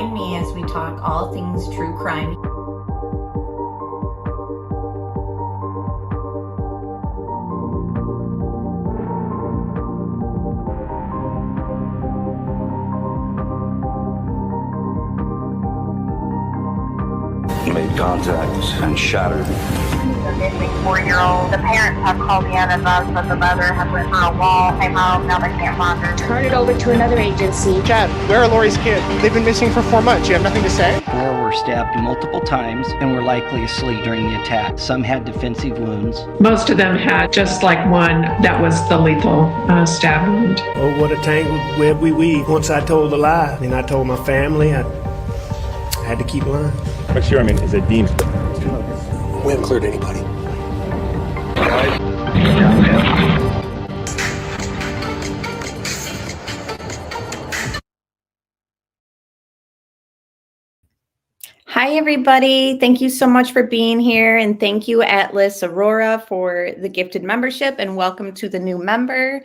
Join me as we talk all things true crime. Made contact and shattered. The missing 4-year-old. The parents have called in and that the mother has went through a wall, came home, now they can't find her. Turn it over to another agency. Chad, where are Lori's kids? They've been missing for 4 months. You have nothing to say? 4 were stabbed multiple times and were likely asleep during the attack. Some had defensive wounds. Most of them had just like one that was the lethal stab wound. Oh, what a tangled web we weave. Once I told a lie, and I told my family, I had to keep lying. Make sure, is it deemed? We haven't cleared anybody. Hi, everybody. Thank you so much for being here. And thank you, Atlas Aurora, for the gifted membership. And welcome to the new member.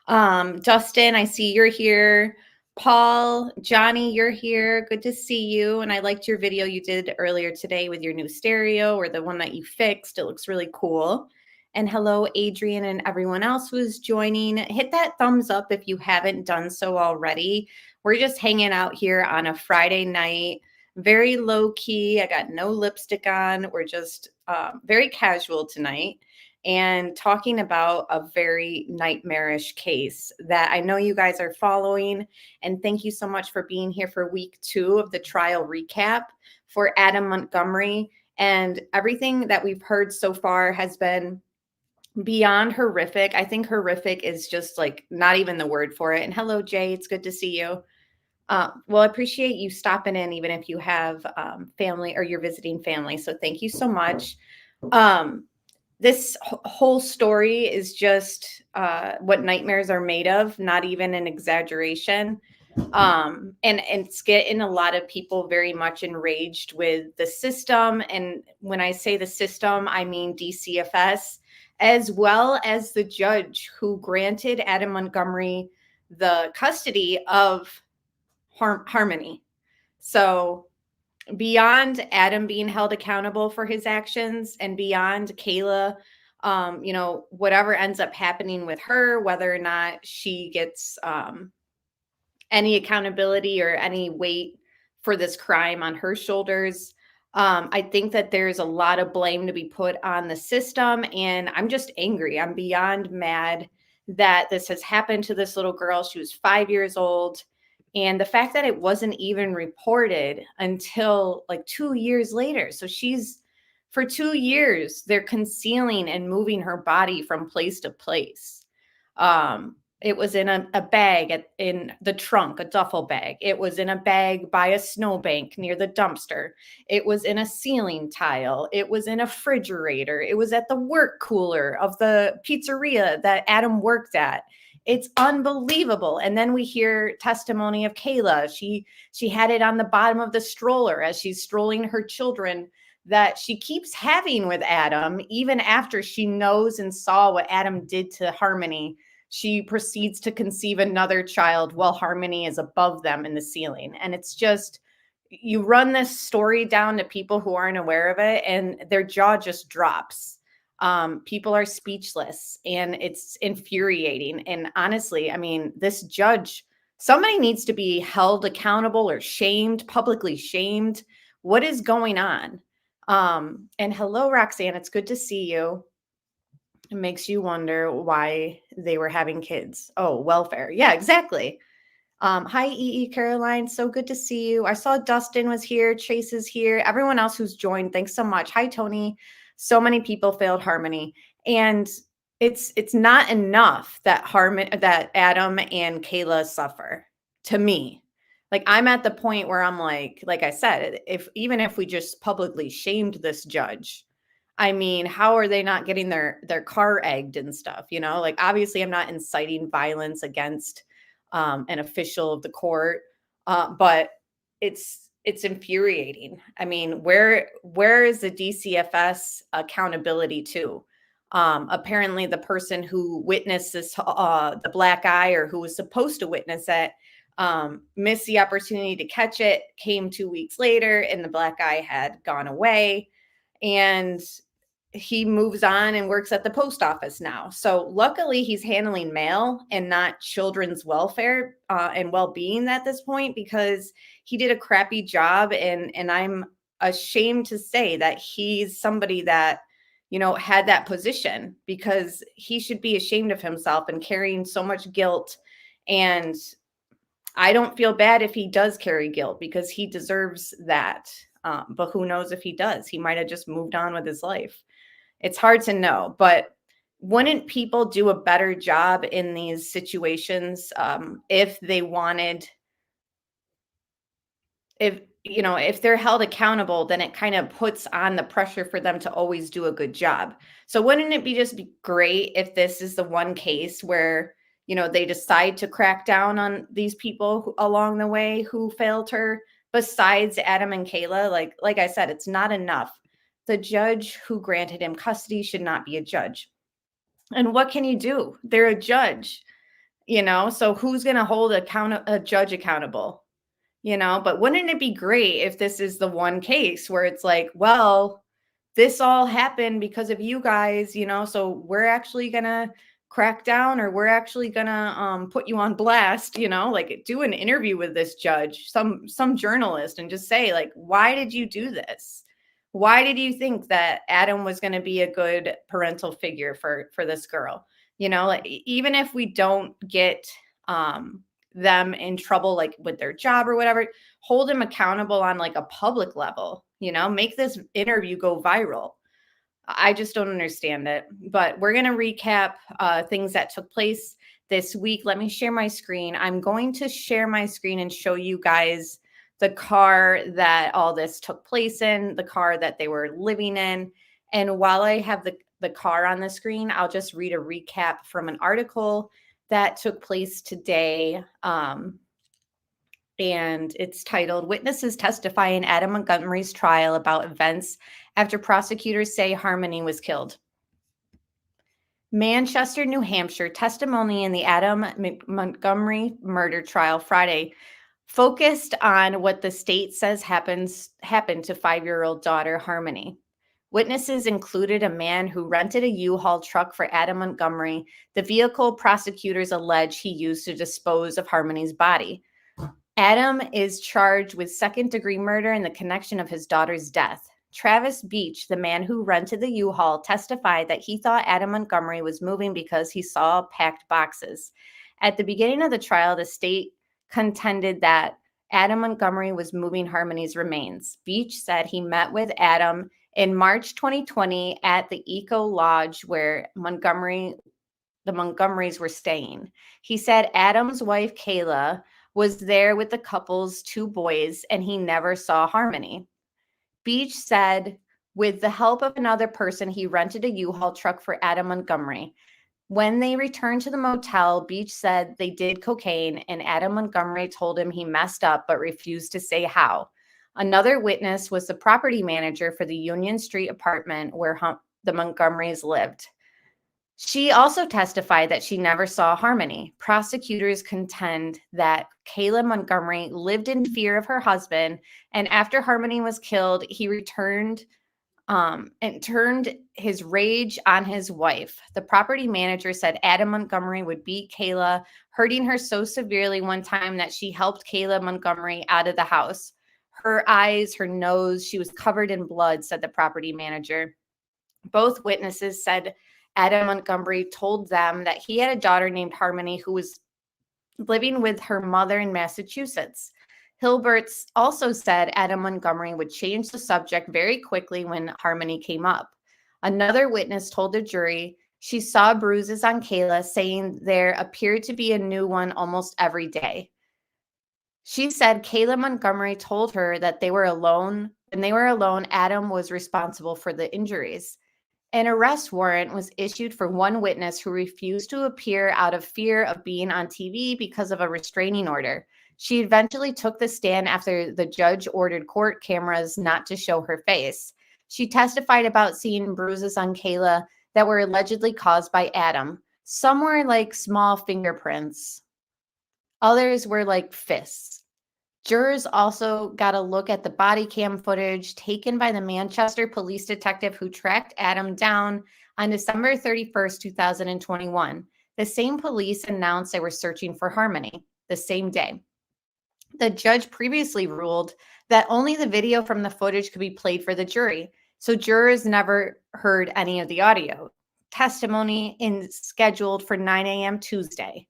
Dustin, I see you're here. Paul, Johnny, you're here. Good to see you. And I liked your video you did earlier today with your new stereo, or the one that you fixed. It looks really cool. And hello, Adrian, and everyone else who's joining. Hit that thumbs up if you haven't done so already. We're just hanging out here on a Friday night. Very low key. I got no lipstick on. We're just very casual tonight and talking about a very nightmarish case that I know you guys are following. And thank you so much for being here for week 2 of the trial recap for Adam Montgomery. And everything that we've heard so far has been beyond horrific. I think horrific is just like not even the word for it. And hello, Jay. It's good to see you. Well, I appreciate you stopping in, even if you have family or you're visiting family. So thank you so much. This whole story is just what nightmares are made of, not even an exaggeration. And it's getting a lot of people very much enraged with the system. And when I say the system, I mean DCFS, as well as the judge who granted Adam Montgomery the custody of Harmony. So beyond Adam being held accountable for his actions and beyond Kayla, whatever ends up happening with her, whether or not she gets any accountability or any weight for this crime on her shoulders, I think that there's a lot of blame to be put on the system. And I'm just angry. I'm beyond mad that this has happened to this little girl. She was 5 years old. And the fact that it wasn't even reported until like 2 years later. So for 2 years, they're concealing and moving her body from place to place. It was in a bag in the trunk, a duffel bag. It was in a bag by a snowbank near the dumpster. It was in a ceiling tile. It was in a refrigerator. It was at the work cooler of the pizzeria that Adam worked at. It's unbelievable. And then we hear testimony of Kayla. She had it on the bottom of the stroller as she's strolling her children that she keeps having with Adam, even after she knows and saw what Adam did to Harmony. She proceeds to conceive another child while Harmony is above them in the ceiling. And it's just, you run this story down to people who aren't aware of it and their jaw just drops. People are speechless and it's infuriating. And honestly, this judge, somebody needs to be held accountable or shamed, publicly shamed. What is going on? And hello, Roxanne. It's good to see you. It makes you wonder why they were having kids. Oh, welfare. Yeah, exactly. Hi, EE Caroline. So good to see you. I saw Dustin was here. Chase is here. Everyone else who's joined. Thanks so much. Hi, Tony. So many people failed Harmony, and it's not enough that Adam and Kayla suffer. To me, like I'm at the point where I'm like I said, even if we just publicly shamed this judge, how are they not getting their car egged and stuff? Like obviously I'm not inciting violence against an official of the court, but it's infuriating. Where is the DCFS accountability to? Apparently the person who witnessed this, the black eye, or who was supposed to witness it, missed the opportunity to catch it, came 2 weeks later, and the black eye had gone away. And he moves on and works at the post office now. So luckily he's handling mail and not children's welfare and well-being at this point, because he did a crappy job. And I'm ashamed to say that he's somebody that, had that position, because he should be ashamed of himself and carrying so much guilt. And I don't feel bad if he does carry guilt, because he deserves that. But who knows if he does? He might have just moved on with his life. It's hard to know, but wouldn't people do a better job in these situations if they wanted, if they're held accountable, then it kind of puts on the pressure for them to always do a good job. So wouldn't it be great if this is the one case where, they decide to crack down on these people along the way who failed her, besides Adam and Kayla? Like I said, it's not enough. The judge who granted him custody should not be a judge. And what can you do? They're a judge, so who's going to hold a judge accountable? But wouldn't it be great if this is the one case where it's like, well, this all happened because of you guys, so we're actually going to crack down, or we're actually going to put you on blast, like do an interview with this judge, some journalist, and just say, like, why did you do this? Why did you think that Adam was going to be a good parental figure for this girl? Like, even if we don't get them in trouble, like with their job or whatever, hold him accountable on like a public level, make this interview go viral. I just don't understand it. But we're going to recap things that took place this week. Let me share my screen. I'm going to share my screen and show you guys the car that all this took place in, the car that they were living in. And while I have the car on the screen, I'll just read a recap from an article that took place today. And it's titled, "Witnesses Testify in Adam Montgomery's Trial About Events After Prosecutors Say Harmony Was Killed." Manchester, New Hampshire. Testimony in the Adam Montgomery murder trial Friday focused on what the state says happened to 5-year-old daughter Harmony. Witnesses included a man who rented a U-Haul truck for Adam Montgomery, the vehicle prosecutors allege he used to dispose of Harmony's body. Adam is charged with second-degree murder in the connection of his daughter's death. Travis Beach, the man who rented the U-Haul, testified that he thought Adam Montgomery was moving because he saw packed boxes. At the beginning of the trial, the state contended that Adam Montgomery was moving Harmony's remains. Beach said he met with Adam in March 2020 at the Eco Lodge where the Montgomerys were staying. He said Adam's wife, Kayla, was there with the couple's 2 boys, and he never saw Harmony. Beach said, with the help of another person, he rented a U-Haul truck for Adam Montgomery. When they returned to the motel, Beach said they did cocaine, and Adam Montgomery told him he messed up but refused to say how. Another witness was the property manager for the Union Street apartment where the Montgomerys lived. She also testified that she never saw Harmony. Prosecutors contend that Kayla Montgomery lived in fear of her husband, and after Harmony was killed, he returned and turned his rage on his wife. The property manager said Adam Montgomery would beat Kayla, hurting her so severely one time that she helped Kayla Montgomery out of the house. Her eyes, her nose, she was covered in blood, said the property manager. Both witnesses said Adam Montgomery told them that he had a daughter named Harmony who was living with her mother in Massachusetts. Hilberts also said Adam Montgomery would change the subject very quickly when Harmony came up. Another witness told the jury she saw bruises on Kayla, saying there appeared to be a new one almost every day. She said Kayla Montgomery told her that they were alone. When they were alone, Adam was responsible for the injuries. An arrest warrant was issued for one witness who refused to appear out of fear of being on TV because of a restraining order. She eventually took the stand after the judge ordered court cameras not to show her face. She testified about seeing bruises on Kayla that were allegedly caused by Adam. Some were like small fingerprints. Others were like fists. Jurors also got a look at the body cam footage taken by the Manchester police detective who tracked Adam down on December 31st, 2021. The same police announced they were searching for Harmony the same day. The judge previously ruled that only the video from the footage could be played for the jury, so jurors never heard any of the audio. Testimony is scheduled for 9 a.m. Tuesday,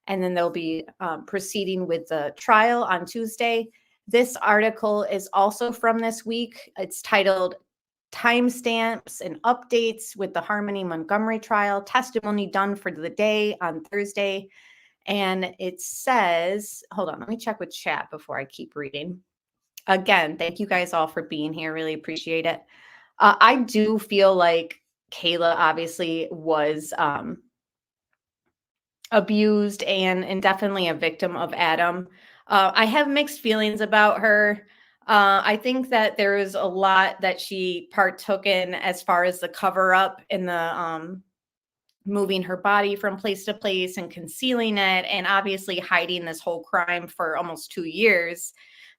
and then they'll be proceeding with the trial on Tuesday. This article is also from this week. It's titled Timestamps and Updates with the Harmony Montgomery Trial, Testimony Done for the Day on Thursday. And it says, hold on, let me check with chat before I keep reading. Again, thank you guys all for being here. Really appreciate it. I do feel like Kayla obviously was abused and definitely a victim of Adam. I have mixed feelings about her. I think that there is a lot that she partook in as far as the cover up and the moving her body from place to place and concealing it, and obviously hiding this whole crime for almost 2 years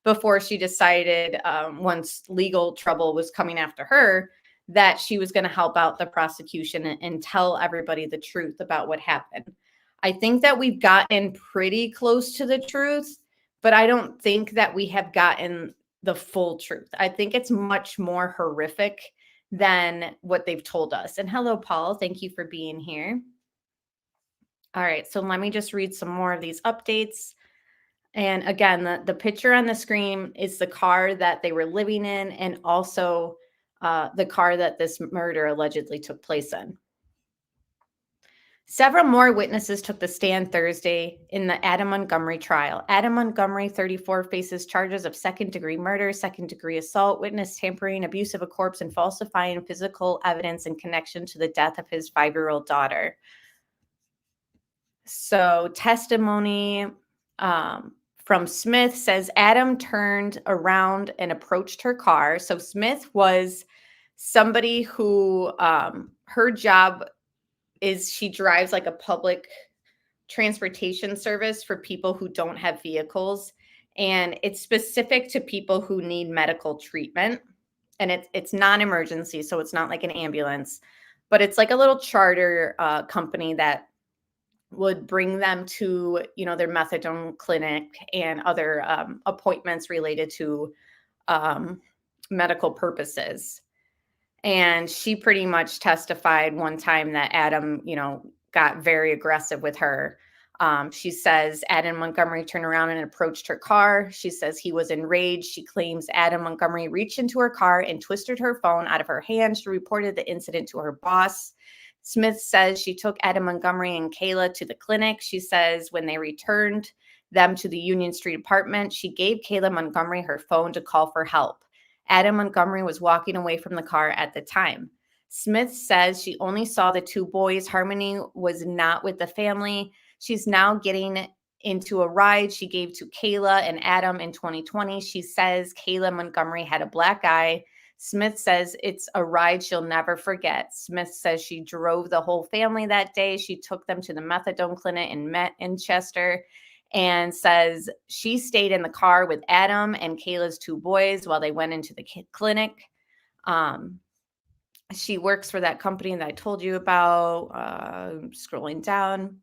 before she decided, once legal trouble was coming after her, that she was going to help out the prosecution and tell everybody the truth about what happened. I think that we've gotten pretty close to the truth, but I don't think that we have gotten the full truth. I think it's much more horrific than what they've told us. And hello, Paul. Thank you for being here. All right. So let me just read some more of these updates. And again, the picture on the screen is the car that they were living in, and also the car that this murder allegedly took place in. Several more witnesses took the stand Thursday in the Adam Montgomery trial. Adam Montgomery, 34, faces charges of second-degree murder, second-degree assault, witness tampering, abuse of a corpse, and falsifying physical evidence in connection to the death of his 5-year-old daughter. So testimony from Smith says Adam turned around and approached her car. So Smith was somebody who her job is she drives like a public transportation service for people who don't have vehicles. And it's specific to people who need medical treatment. And it's non-emergency, so it's not like an ambulance, but it's like a little charter company that would bring them to, their methadone clinic and other appointments related to medical purposes. And she pretty much testified one time that Adam, got very aggressive with her. She says Adam Montgomery turned around and approached her car. She says he was enraged. She claims Adam Montgomery reached into her car and twisted her phone out of her hand. She reported the incident to her boss. Smith says she took Adam Montgomery and Kayla to the clinic. She says when they returned them to the Union Street apartment, she gave Kayla Montgomery her phone to call for help. Adam Montgomery was walking away from the car at the time. Smith says she only saw the 2 boys. Harmony was not with the family. She's now getting into a ride she gave to Kayla and Adam in 2020. She says Kayla Montgomery had a black eye. Smith says it's a ride she'll never forget. Smith says she drove the whole family that day. She took them to the methadone clinic in Manchester, and says she stayed in the car with Adam and Kayla's 2 boys while they went into the clinic. She works for that company that I told you about. Scrolling down.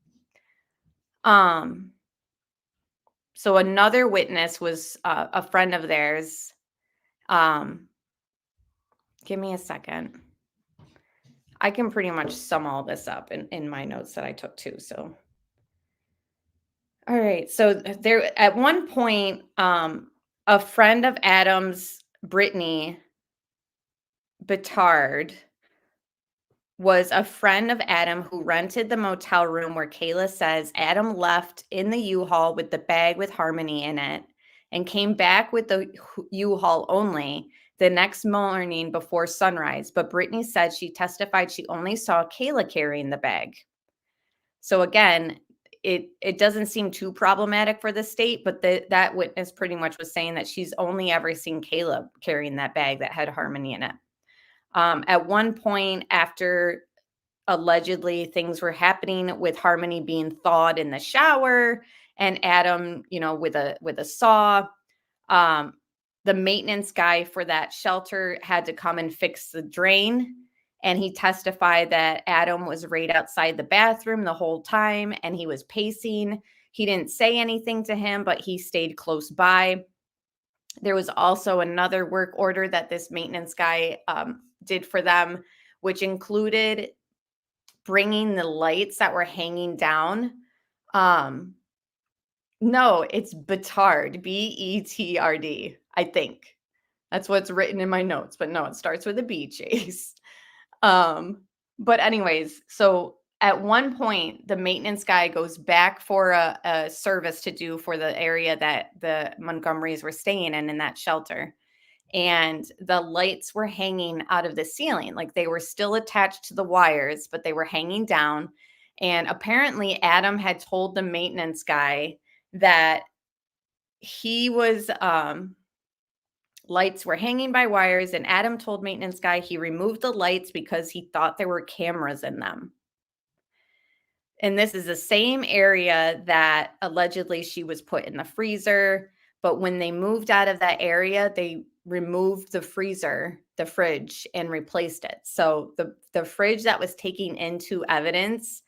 So another witness was a friend of theirs. Give me a second. I can pretty much sum all this up in my notes that I took too. So, all right. So there, at one point, a friend of Adam's, Brittany Betard, was a friend of Adam who rented the motel room where Kayla says Adam left in the U-Haul with the bag with Harmony in it and came back with the U-Haul only the next morning before sunrise. But Brittany said she testified she only saw Kayla carrying the bag. So again, it doesn't seem too problematic for the state, but that witness pretty much was saying that she's only ever seen Kayla carrying that bag that had Harmony in it. At one point, after allegedly things were happening with Harmony being thawed in the shower and Adam, with a saw. The maintenance guy for that shelter had to come and fix the drain. And he testified that Adam was right outside the bathroom the whole time and he was pacing. He didn't say anything to him, but he stayed close by. There was also another work order that this maintenance guy did for them, which included bringing the lights that were hanging down. No, it's Betard, Betrd, I think. That's what's written in my notes, but no, it starts with a B, Chase. But anyways, so at one point, the maintenance guy goes back for a service to do for the area that the Montgomerys were staying in that shelter. And the lights were hanging out of the ceiling. Like they were still attached to the wires, but they were hanging down. And apparently Adam had told the maintenance guy that he was lights were hanging by wires, and Adam told maintenance guy he removed the lights because he thought there were cameras in them. And this is the same area that allegedly she was put in the freezer, but when they moved out of that area, they removed the fridge, and replaced it. So the fridge that was taken into evidence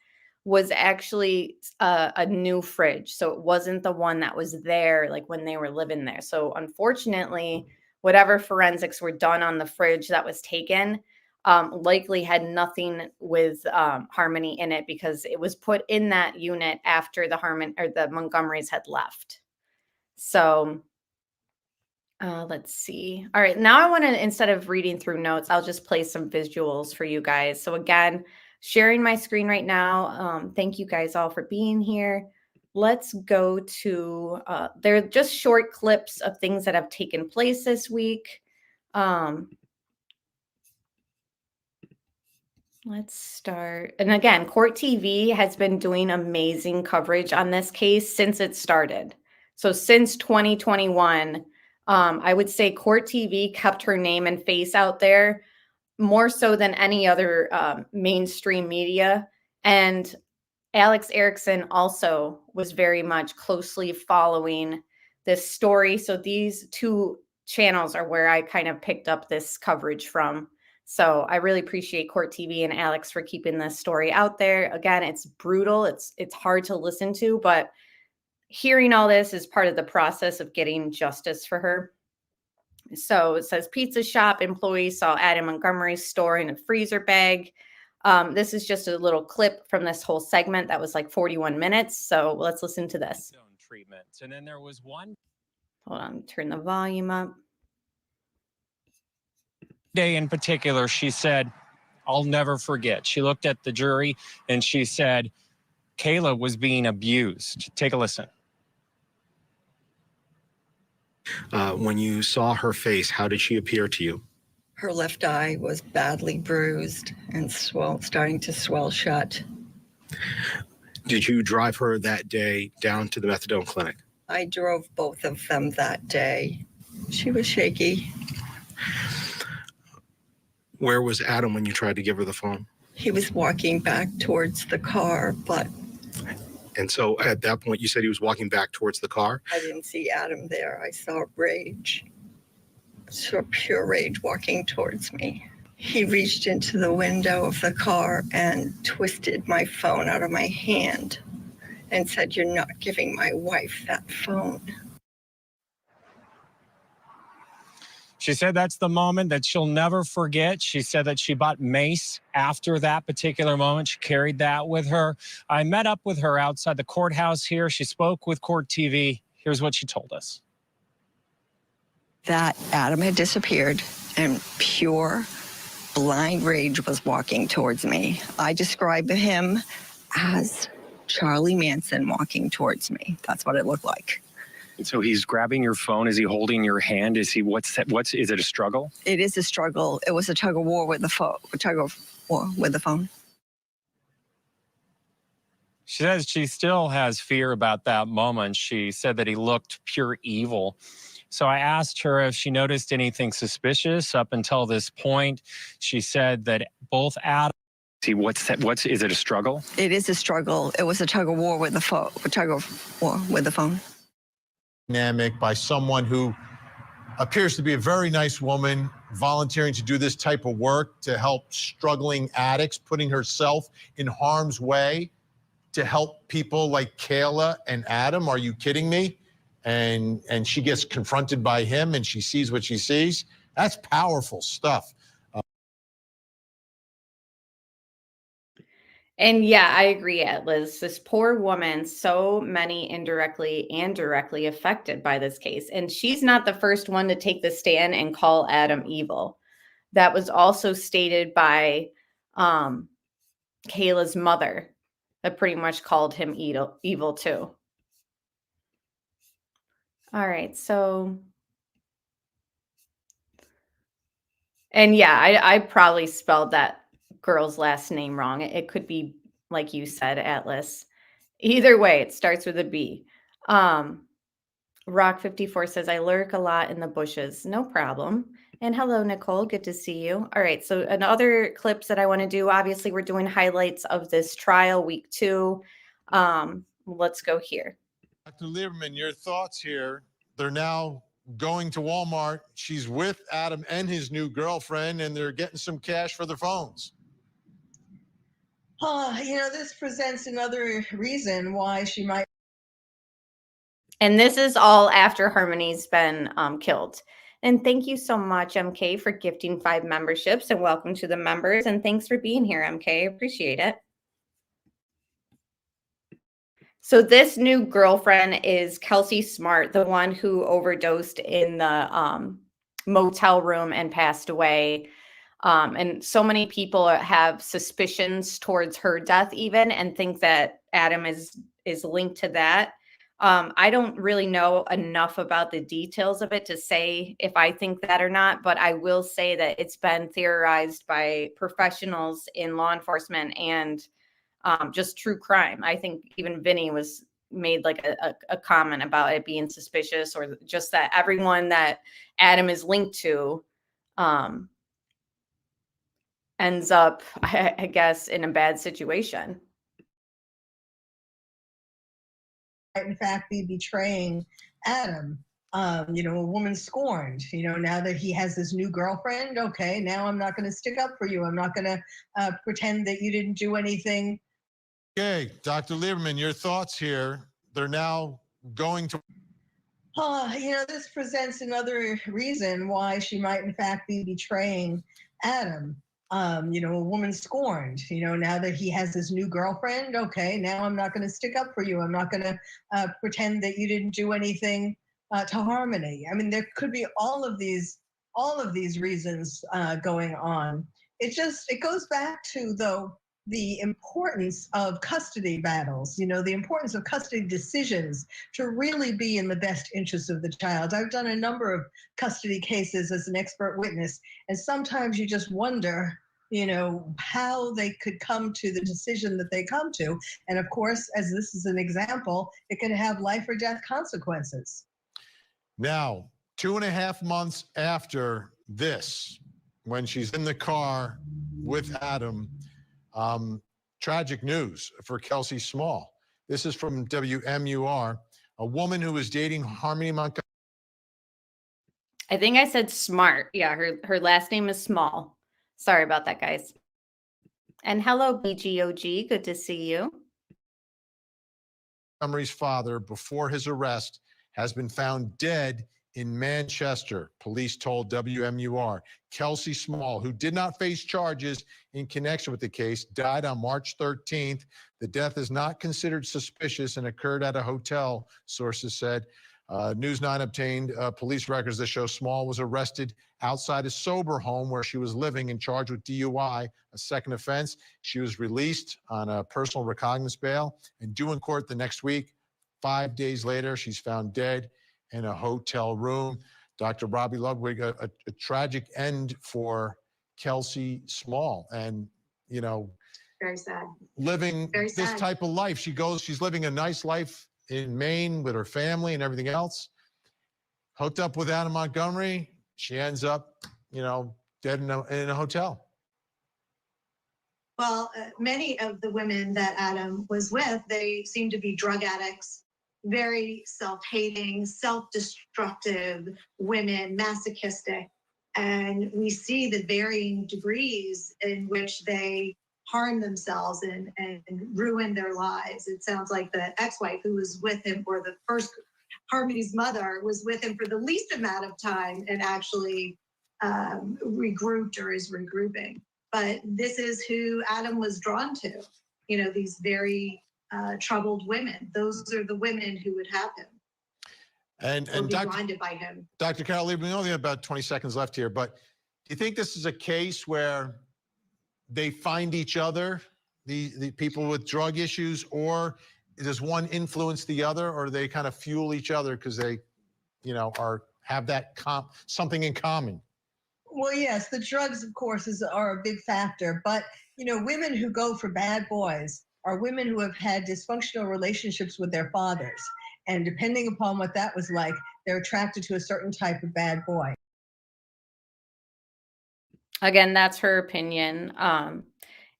was actually a new fridge. So it wasn't the one that was there like when they were living there. So unfortunately, whatever forensics were done on the fridge that was taken likely had nothing with Harmony in it, because it was put in that unit after the Montgomerys had left. So let's see. All right, now I want to, instead of reading through notes, I'll just play some visuals for you guys. So again, sharing my screen right now. Thank you guys all for being here. Let's go to, they're just short clips of things that have taken place this week. Let's start. And again, Court TV has been doing amazing coverage on this case since it started. So since 2021, I would say Court TV kept her name and face out there more so than any other mainstream media. And Alex Erickson also was very much closely following this story. So these two channels are where I kind of picked up this coverage from. So I really appreciate Court TV and Alex for keeping this story out there. Again, it's brutal. It's hard to listen to, but hearing all this is part of the process of getting justice for her. So it says pizza shop employees saw Adam Montgomery's store in a freezer bag. This is just a little clip from this whole segment that was like 41 minutes. So let's listen to this. Treatments. And then there was one. Hold on, turn the volume up. Day in particular, she said, I'll never forget. She looked at the jury and she said, Kayla was being abused. Take a listen. When you saw her face, how did she appear to you? Her left eye was badly bruised and starting to swell shut. Did you drive her that day down to the methadone clinic? I drove both of them that day. She was shaky. Where was Adam when you tried to give her the phone? He was walking back towards the car, but... And so at that point, you said he was walking back towards the car? I didn't see Adam there. I saw rage. Saw pure rage walking towards me. He reached into the window of the car and twisted my phone out of my hand and said, "You're not giving my wife that phone." She said that's the moment that she'll never forget. She said that she bought mace after that particular moment. She carried that with her. I met up with her outside the courthouse here. She spoke with Court TV. Here's what she told us. That Adam had disappeared and pure blind rage was walking towards me. I described him as Charlie Manson walking towards me. That's what it looked like. So he's grabbing your phone. Is he holding your hand? Is he, is it a struggle? It is a struggle. It was a tug of war with the phone, She says she still has fear about that moment. She said that he looked pure evil. So I asked her if she noticed anything suspicious up until this point. She said that both Adam See, what's is it a struggle? It is a struggle. It was a tug of war with the phone. Dynamic by someone who appears to be a very nice woman, volunteering to do this type of work to help struggling addicts, putting herself in harm's way to help people like Kayla and Adam. Are you kidding me? And she gets confronted by him and she sees what she sees. That's powerful stuff. And yeah, I agree, Liz. This poor woman, so many indirectly and directly affected by this case. And she's not the first one to take the stand and call Adam evil. That was also stated by Kayla's mother, that pretty much called him evil too. All right, so. And yeah, I probably spelled that girl's last name wrong. It could be, like you said, Atlas. Either way, it starts with a B. Rock 54 says, I lurk a lot in the bushes. No problem. And hello, Nicole. Good to see you. All right. So another clips that I want to do, obviously, we're doing highlights of this trial, week 2. Let's go here. Dr. Lieberman, your thoughts here. They're now going to Walmart. She's with Adam and his new girlfriend, and they're getting some cash for their phones. This presents another reason why she might. And this is all after Harmony's been killed. And thank you so much, MK, for gifting 5 memberships, and welcome to the members. And thanks for being here, MK. Appreciate it. So this new girlfriend is Kelsey Smart, the one who overdosed in the motel room and passed away. And so many people have suspicions towards her death even, and think that Adam is linked to that. I don't really know enough about the details of it to say if I think that or not, but I will say that it's been theorized by professionals in law enforcement and just true crime. I think even Vinny made like a comment about it being suspicious, or just that everyone that Adam is linked to ends up, I guess, in a bad situation. In fact, be betraying Adam. A woman scorned, now that he has this new girlfriend. Okay, now I'm not going to stick up for you. I'm not going to pretend that you didn't do anything. Okay, Dr. Lieberman, your thoughts here. They're now going to. This presents another reason why she might, in fact, be betraying Adam. A woman scorned, now that he has this new girlfriend. Okay, now I'm not going to stick up for you. I'm not going to pretend that you didn't do anything to Harmony. I mean, there could be all of these reasons going on. It goes back to, though, the importance of custody battles, the importance of custody decisions to really be in the best interest of the child. I've done a number of custody cases as an expert witness, and sometimes you just wonder, how they could come to the decision that they come to. And of course, as this is an example, it can have life or death consequences. Now, 2.5 months after this, when she's in the car with Adam, tragic news for Kelsey Small. This is from WMUR. A woman who was dating Harmony Montgomery. I think I said Smart. Yeah, her last name is Small. Sorry about that, guys. And hello, BGOG. Good to see you. Montgomery's father, before his arrest, has been found dead in Manchester, police told WMUR. Kelsey Small, who did not face charges in connection with the case, died on March 13th. The death is not considered suspicious and occurred at a hotel, sources said. News 9 obtained police records that show Small was arrested outside a sober home where she was living and charged with DUI, a second offense. She was released on a personal recognizance bail and due in court the next week. 5 days later, she's found dead in a hotel room. Dr. Robbie Ludwig, a tragic end for Kelsey Small. And, very sad. Living Very this sad. type of life. She's living a nice life in Maine with her family and everything else. Hooked up with Adam Montgomery. She ends up, dead in a hotel. Well, many of the women that Adam was with, they seem to be drug addicts, very self-hating, self-destructive women, masochistic. And we see the varying degrees in which they harm themselves and ruin their lives. It sounds like the ex-wife who was with him, or the first, Harmony's mother, was with him for the least amount of time and actually regrouped or is regrouping. But this is who Adam was drawn to, you know, these very troubled women. Those are the women who would have him. And be blinded by him. Dr. Carol, we only have about 20 seconds left here, but do you think this is a case where they find each other, the people with drug issues, or does one influence the other, or do they kind of fuel each other because they, you know, have that something in common? Well, yes, the drugs, of course, are a big factor. But, you know, women who go for bad boys are women who have had dysfunctional relationships with their fathers. And depending upon what that was like, they're attracted to a certain type of bad boy. Again, that's her opinion.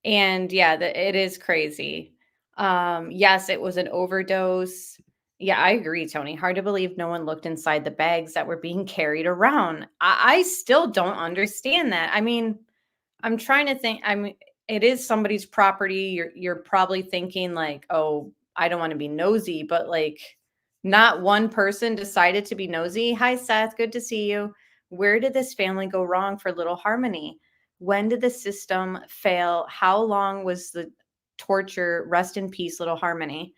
And yeah, it is crazy. Yes, it was an overdose. Yeah, I agree, Tony. Hard to believe no one looked inside the bags that were being carried around. I still don't understand that. I mean, I'm trying to think. I mean, it is somebody's property. You're probably thinking like, oh, I don't want to be nosy, but like, not one person decided to be nosy. Hi, Seth. Good to see you. Where did this family go wrong for little Harmony? When did the system fail? How long was the torture? Rest in peace, little Harmony.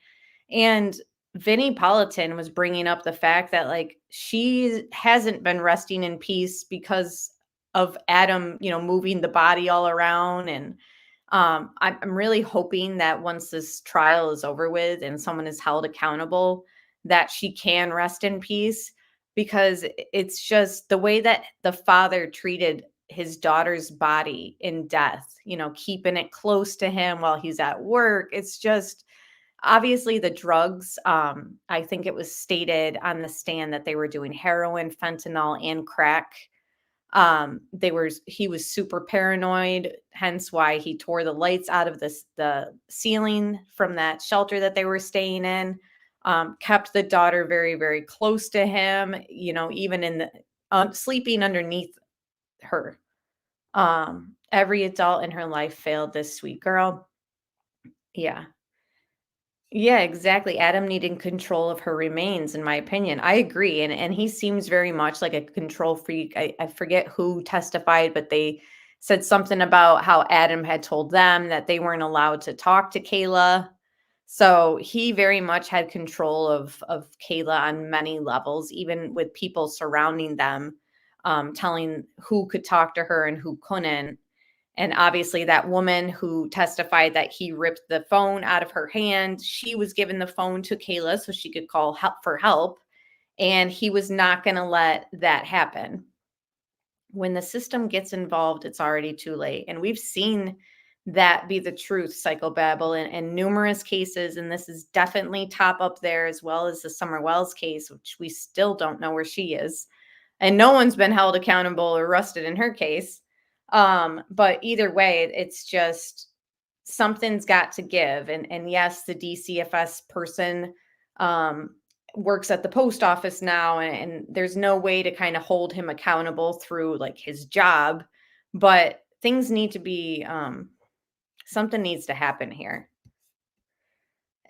And Vinnie Politan was bringing up the fact that like she hasn't been resting in peace because of Adam, you know, moving the body all around. And I'm really hoping that once this trial is over with and someone is held accountable, that she can rest in peace, because it's just the way that the father treated his daughter's body in death, you know, keeping it close to him while he's at work. It's just obviously the drugs. I think it was stated on the stand that they were doing heroin, fentanyl, and crack. He was super paranoid, hence why he tore the lights out of the ceiling from that shelter that they were staying in. Kept the daughter very, very close to him, you know, even in the sleeping underneath her. Every adult in her life failed this sweet girl. Yeah. Yeah, exactly. Adam needing control of her remains, in my opinion. I agree. And he seems very much like a control freak. I forget who testified, but they said something about how Adam had told them that they weren't allowed to talk to Kayla. So he very much had control of Kayla on many levels, even with people surrounding them, telling who could talk to her and who couldn't. And obviously that woman who testified that he ripped the phone out of her hand, she was given the phone to Kayla so she could call for help. And he was not going to let that happen. When the system gets involved, it's already too late. And we've seen that be the truth, Psychobabble, in numerous cases. And this is definitely top up there, as well as the Summer Wells case, which we still don't know where she is. And no one's been held accountable or arrested in her case. But either way, it's just something's got to give. And yes, the DCFS person works at the post office now, and there's no way to kind of hold him accountable through like his job. But things need to be something needs to happen here.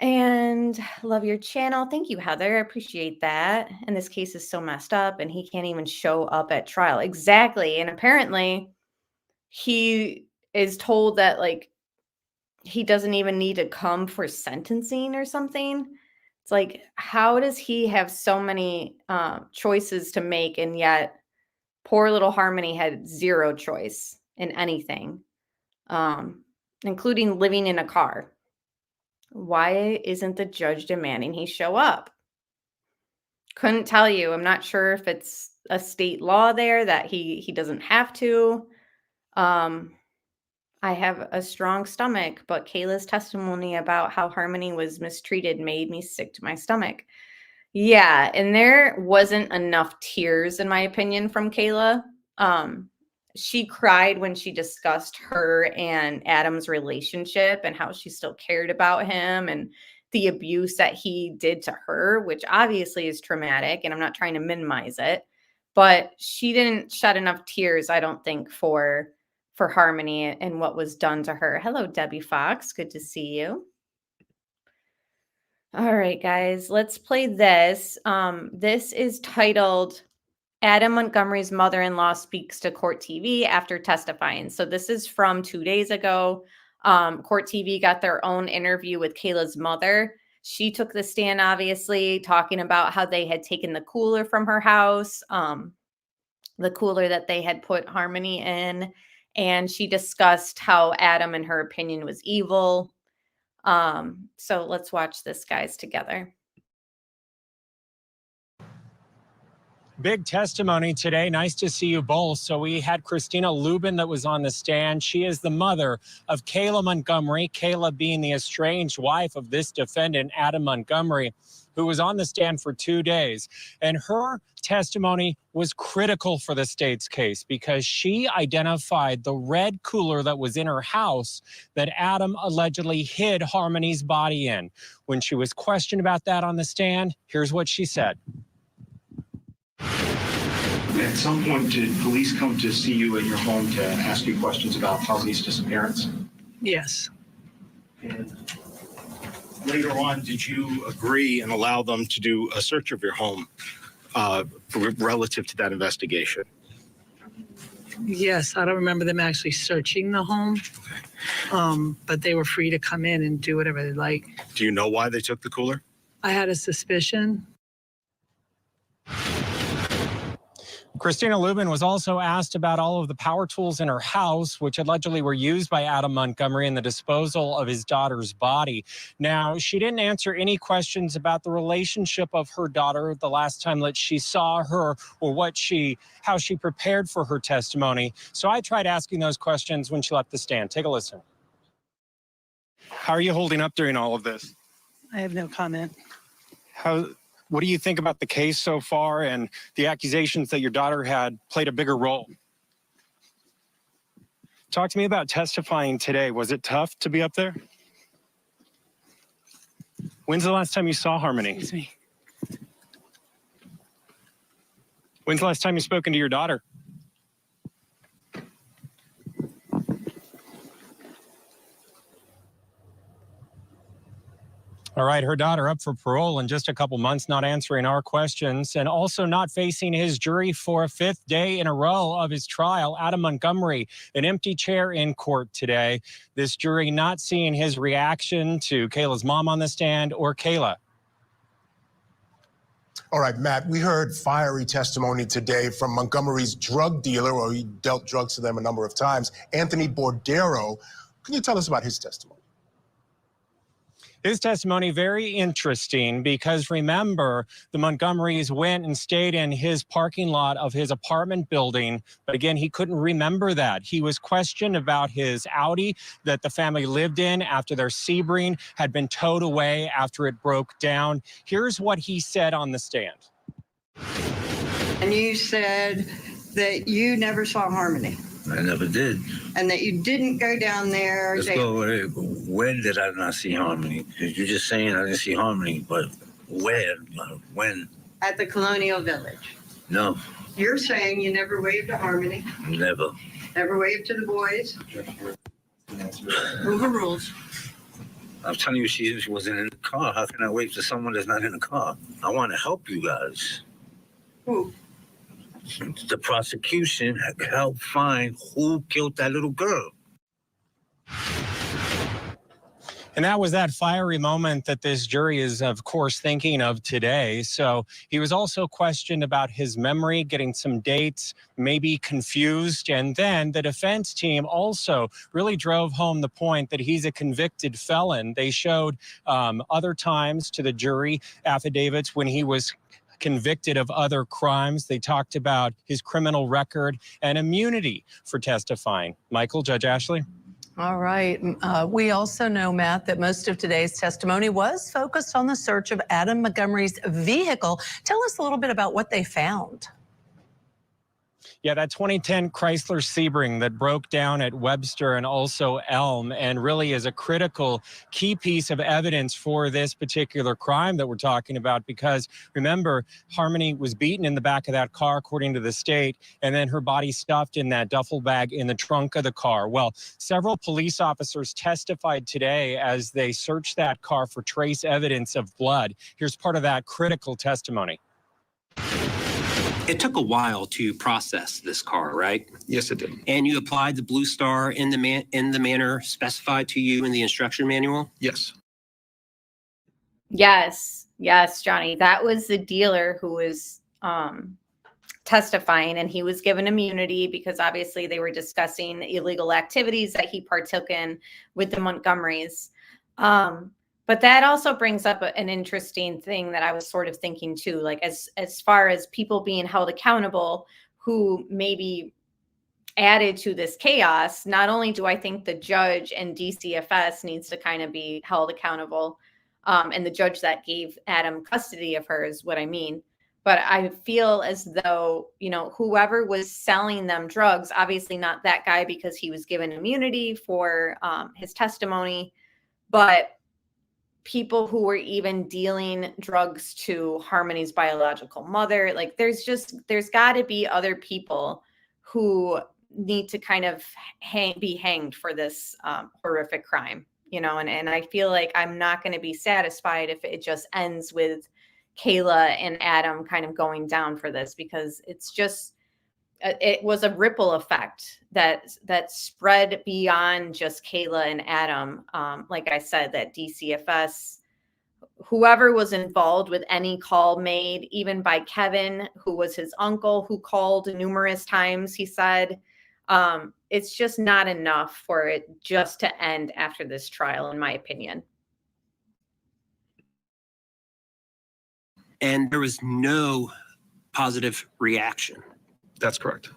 And love your channel. Thank you, Heather. I appreciate that. And this case is so messed up, and he can't even show up at trial. Exactly. And apparently he is told that like he doesn't even need to come for sentencing or something. It's like, how does he have so many choices to make, and yet poor little Harmony had zero choice in anything, including living in a car? Why isn't the judge demanding he show up? Couldn't tell you. I'm not sure if it's a state law there that he doesn't have to. I have a strong stomach, but Kayla's testimony about how Harmony was mistreated made me sick to my stomach. Yeah, and there wasn't enough tears, in my opinion, from Kayla. She cried when she discussed her and Adam's relationship and how she still cared about him and the abuse that he did to her, which obviously is traumatic, and I'm not trying to minimize it, but she didn't shed enough tears, I don't think, for Harmony and what was done to her. Hello, Debbie Fox. Good to see you. All right, guys, let's play this. This is titled Adam Montgomery's mother-in-law speaks to Court TV after testifying. So this is from 2 days ago. Court TV got their own interview with Kayla's mother. She took the stand, obviously, talking about how they had taken the cooler from her house, the cooler that they had put Harmony in. And she discussed how Adam, in her opinion, was evil. So let's watch this, guys, together. Big testimony today. Nice to see you both. So we had Christina Lubin that was on the stand. She is the mother of Kayla Montgomery, Kayla being the estranged wife of this defendant, Adam Montgomery, who was on the stand for 2 days. And her testimony was critical for the state's case because she identified the red cooler that was in her house that Adam allegedly hid Harmony's body in. When she was questioned about that on the stand, here's what she said. At some point, did police come to see you at your home to ask you questions about Harmony's disappearance? Yes. And later on, did you agree and allow them to do a search of your home relative to that investigation? Yes, I don't remember them actually searching the home, but they were free to come in and do whatever they like. Do you know why they took the cooler? I had a suspicion. Christina Lubin was also asked about all of the power tools in her house, which allegedly were used by Adam Montgomery in the disposal of his daughter's body. Now, she didn't answer any questions about the relationship of her daughter the last time that she saw her or how she prepared for her testimony. So I tried asking those questions when she left the stand. Take a listen. How are you holding up during all of this? I have no comment. What do you think about the case so far and the accusations that your daughter had played a bigger role? Talk to me about testifying today. Was it tough to be up there? When's the last time you saw Harmony? Excuse me. When's the last time you spoken to your daughter? All right, her daughter up for parole in just a couple months, not answering our questions, and also not facing his jury for a 5th day in a row of his trial. Adam Montgomery, an empty chair in court today. This jury not seeing his reaction to Kayla's mom on the stand or Kayla. All right, Matt, we heard fiery testimony today from Montgomery's drug dealer, or he dealt drugs to them a number of times, Anthony Bordero. Can you tell us about his testimony? His testimony very interesting because remember, the Montgomerys went and stayed in his parking lot of his apartment building. But again, he couldn't remember that. He was questioned about his Audi that the family lived in after their Sebring had been towed away after it broke down. Here's what he said on the stand. And you said that you never saw Harmony. I never did. And that you didn't go down there. Let's go. When did I not see Harmony? You're just saying I didn't see Harmony, but where? When? At the Colonial Village. No. You're saying you never waved to Harmony. Never. Never waved to the boys. Overruled. I'm telling you, she wasn't in the car. How can I wave to someone that's not in the car? I want to help you guys. Who? The prosecution helped find who killed that little girl. And that was that fiery moment that this jury is, of course, thinking of today. So he was also questioned about his memory, getting some dates, maybe confused. And then the defense team also really drove home the point that he's a convicted felon. They showed other times to the jury affidavits when he was convicted of other crimes. They talked about his criminal record and immunity for testifying. Michael, Judge Ashley. All right. We also know, Matt, that most of today's testimony was focused on the search of Adam Montgomery's vehicle. Tell us a little bit about what they found. Yeah, that 2010 Chrysler Sebring that broke down at Webster and also Elm, and really is a critical key piece of evidence for this particular crime that we're talking about, because remember, Harmony was beaten in the back of that car, according to the state, and then her body stuffed in that duffel bag in the trunk of the car. Well, several police officers testified today as they searched that car for trace evidence of blood. Here's part of that critical testimony. It took a while to process this car, right? Yes, it did. And you applied the blue star in the manner specified to you in the instruction manual? Yes. Yes, Johnny. That was the dealer who was testifying, and he was given immunity because obviously they were discussing illegal activities that he partook in with the Montgomerys. But that also brings up an interesting thing that I was sort of thinking too, like as far as people being held accountable who maybe added to this chaos. Not only do I think the judge and DCFS needs to kind of be held accountable, and the judge that gave Adam custody of her is what I mean. But I feel as though, you know, whoever was selling them drugs, obviously not that guy because he was given immunity for his testimony, but people who were even dealing drugs to Harmony's biological mother. Like there's got to be other people who need to kind of be hanged for this horrific crime, you know, and I feel like I'm not going to be satisfied if it just ends with Kayla and Adam kind of going down for this, because it's just, it was a ripple effect that spread beyond just Kayla and Adam. Like I said, that DCFS, whoever was involved with any call made, even by Kevin, who was his uncle, who called numerous times, he said, it's just not enough for it just to end after this trial, in my opinion. And there was no positive reaction. That's correct.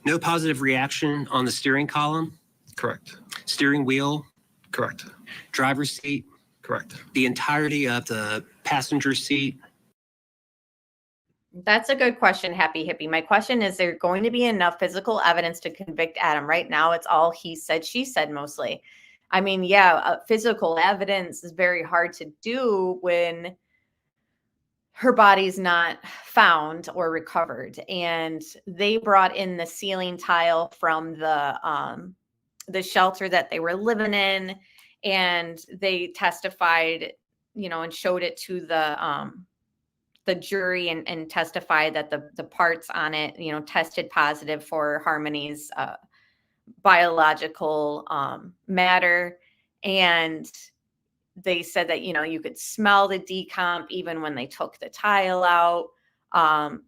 No positive reaction on the steering column? Correct. Steering wheel? Correct. Driver's seat? Correct. The entirety of the passenger seat? That's a good question, Happy Hippie. My question is there going to be enough physical evidence to convict Adam? Right now, it's all he said, she said mostly. I mean, yeah, physical evidence is very hard to do when her body's not found or recovered. And they brought in the ceiling tile from the shelter that they were living in, and they testified, you know, and showed it to the jury and testified that the parts on it, you know, tested positive for Harmony's biological matter. And they said that, you know, you could smell the decomp even when they took the tile out.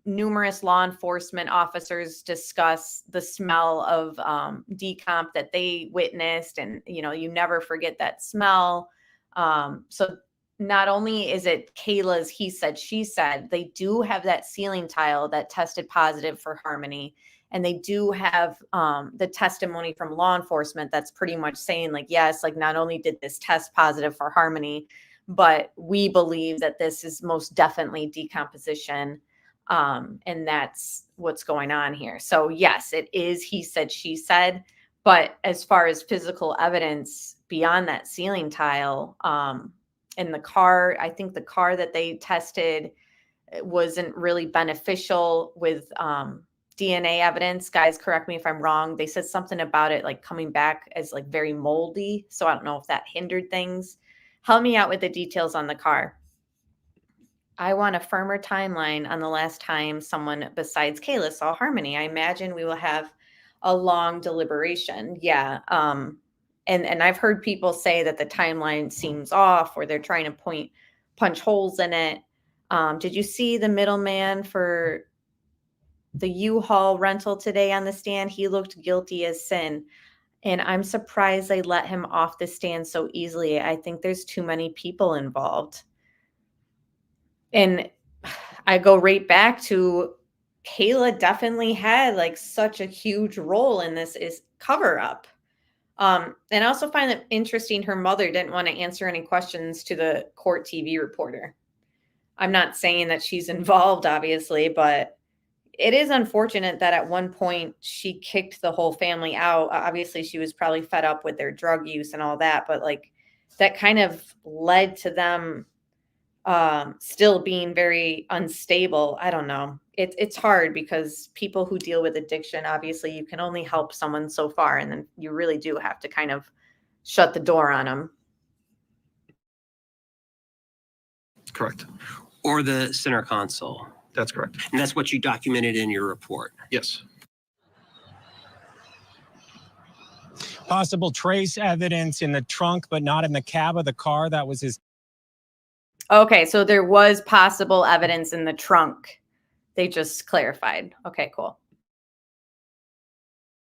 Numerous law enforcement officers discuss the smell of decomp that they witnessed. And, you know, you never forget that smell. So not only is it Kayla's he said, she said, they do have that ceiling tile that tested positive for Harmony. And they do have the testimony from law enforcement that's pretty much saying, like, yes, like not only did this test positive for Harmony, but we believe that this is most definitely decomposition. And that's what's going on here. So yes, it is he said, she said. But as far as physical evidence beyond that ceiling tile, in the car, I think the car that they tested wasn't really beneficial with DNA evidence. Guys, correct me if I'm wrong. They said something about it like coming back as like very moldy. So I don't know if that hindered things. Help me out with the details on the car. I want a firmer timeline on the last time someone besides Kayla saw Harmony. I imagine we will have a long deliberation. Yeah. And I've heard people say that the timeline seems off, or they're trying to punch holes in it. Did you see the middleman for the U-Haul rental today on the stand? He looked guilty as sin. And I'm surprised they let him off the stand so easily. I think there's too many people involved. And I go right back to Kayla definitely had like such a huge role in this is cover up. And I also find it interesting her mother didn't want to answer any questions to the court TV reporter. I'm not saying that she's involved, obviously, but it is unfortunate that at one point she kicked the whole family out. Obviously, she was probably fed up with their drug use and all that, but like that kind of led to them still being very unstable. I don't know. It's hard because people who deal with addiction, obviously, you can only help someone so far, and then you really do have to kind of shut the door on them. Correct. Or the center console. That's correct. And that's what you documented in your report. Yes. Possible trace evidence in the trunk, but not in the cab of the car. That was his. Okay, so there was possible evidence in the trunk. They just clarified. Okay, cool.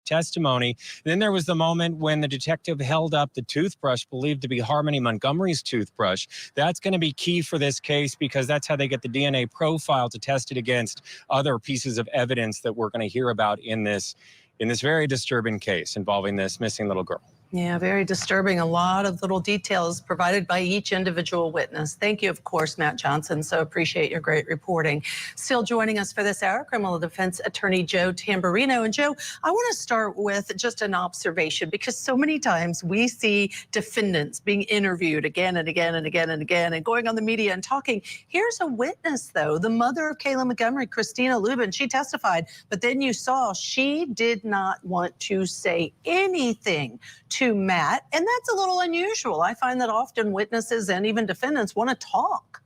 Testimony. Then there was the moment when the detective held up the toothbrush believed to be Harmony Montgomery's toothbrush. That's going to be key for this case because that's how they get the DNA profile to test it against other pieces of evidence that we're going to hear about in this very disturbing case involving this missing little girl. Yeah, very disturbing. A lot of little details provided by each individual witness. Thank you, of course, Matt Johnson. So appreciate your great reporting. Still joining us for this hour, criminal defense attorney Joe Tamburino. And Joe, I want to start with just an observation because so many times we see defendants being interviewed again and again and again and again and going on the media and talking. Here's a witness, though, the mother of Kayla Montgomery, Christina Lubin. She testified, but then you saw she did not want to say anything to Matt, and that's a little unusual. I find that often witnesses and even defendants want to talk.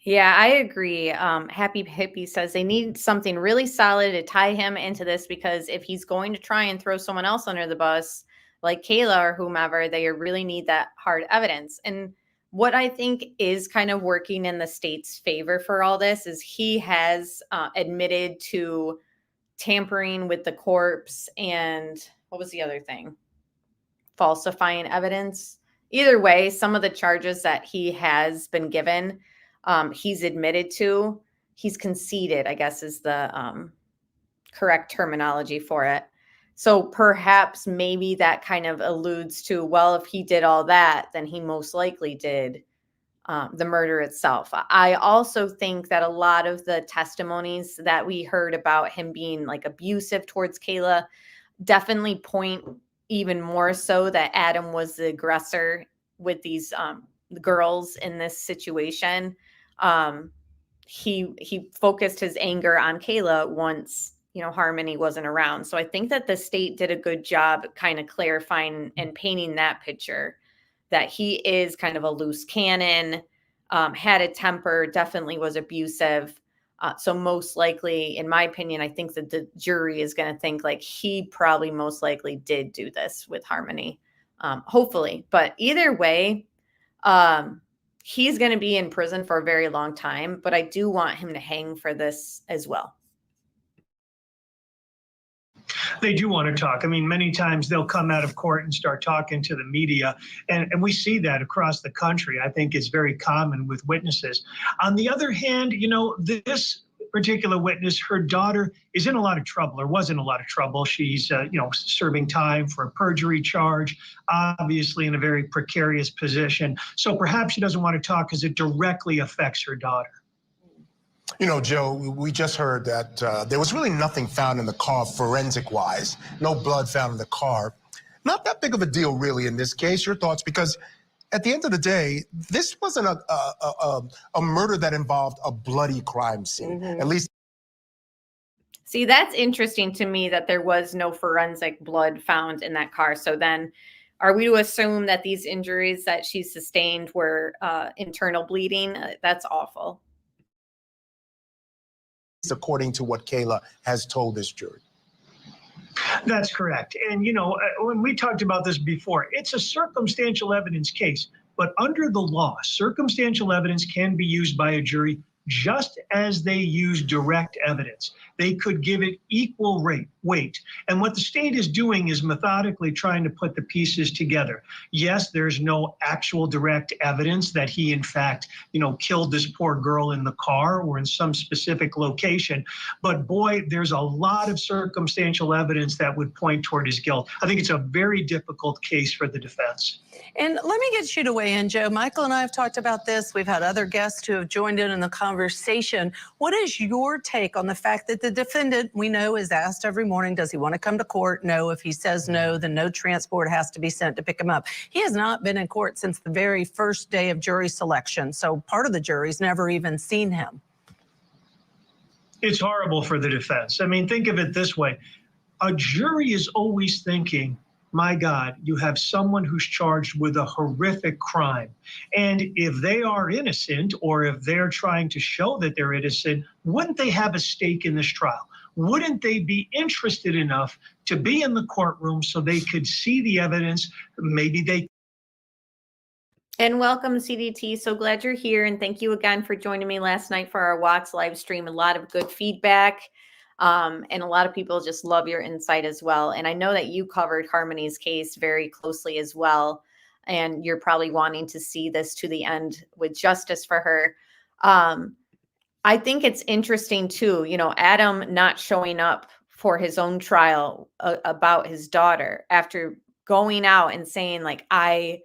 Yeah, I agree. Happy Hippie says they need something really solid to tie him into this because if he's going to try and throw someone else under the bus, like Kayla or whomever, they really need that hard evidence. And what I think is kind of working in the state's favor for all this is he has admitted to tampering with the corpse and what was the other thing? Falsifying evidence. Either way, some of the charges that he has been given, he's admitted to. He's conceded, I guess is the correct terminology for it. So perhaps maybe that kind of alludes to, well, if he did all that, then he most likely did the murder itself. I also think that a lot of the testimonies that we heard about him being like abusive towards Kayla definitely point even more so that Adam was the aggressor with these girls in this situation. He focused his anger on Kayla once, Harmony wasn't around. So I think that the state did a good job kind of clarifying and painting that picture that he is kind of a loose cannon, had a temper, definitely was abusive. So most likely, in my opinion, I think that the jury is going to think like he probably most likely did do this with Harmony, hopefully. But either way, he's going to be in prison for a very long time, but I do want him to hang for this as well. They do want to talk. I mean, many times they'll come out of court and start talking to the media, and we see that across the country. I think it's very common with witnesses. On the other hand, this particular witness, her daughter is in a lot of trouble, or was in a lot of trouble. She's, serving time for a perjury charge, obviously in a very precarious position. So perhaps she doesn't want to talk because it directly affects her daughter. Joe, we just heard that there was really nothing found in the car forensic-wise. No blood found in the car. Not that big of a deal, really, in this case. Your thoughts? Because at the end of the day, this wasn't a murder that involved a bloody crime scene. Mm-hmm. At least. See, that's interesting to me that there was no forensic blood found in that car. So then are we to assume that these injuries that she sustained were internal bleeding? That's awful. According to what Kayla has told this jury. That's correct. And, when we talked about this before, it's a circumstantial evidence case. But under the law, circumstantial evidence can be used by a jury just as they use direct evidence. They could give it equal weight. And what the state is doing is methodically trying to put the pieces together. Yes, there's no actual direct evidence that he, in fact, killed this poor girl in the car or in some specific location. But boy, there's a lot of circumstantial evidence that would point toward his guilt. I think it's a very difficult case for the defense. And let me get you to weigh in, Joe. Michael and I have talked about this. We've had other guests who have joined in the conversation conversation. What is your take on the fact that the defendant, we know, is asked every morning, does he want to come to court? No. If he says no, then no transport has to be sent to pick him up. He has not been in court since the very first day of jury selection. So part of the jury's never even seen him. It's horrible for the defense. I mean, think of it this way. A jury is always thinking, my God, you have someone who's charged with a horrific crime. And if they are innocent, or if they're trying to show that they're innocent, wouldn't they have a stake in this trial? Wouldn't they be interested enough to be in the courtroom so they could see the evidence? Maybe they. And welcome, CDT. So glad you're here. And thank you again for joining me last night for our Watts live stream. A lot of good feedback. And a lot of people just love your insight as well. And I know that you covered Harmony's case very closely as well. And you're probably wanting to see this to the end with justice for her. I think it's interesting too, you know, Adam not showing up for his own trial about his daughter after going out and saying, like, I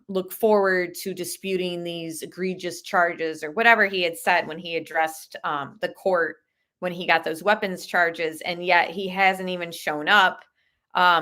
look forward to disputing these egregious charges, or whatever he had said when he addressed the court when he got those weapons charges, and yet he hasn't even shown up.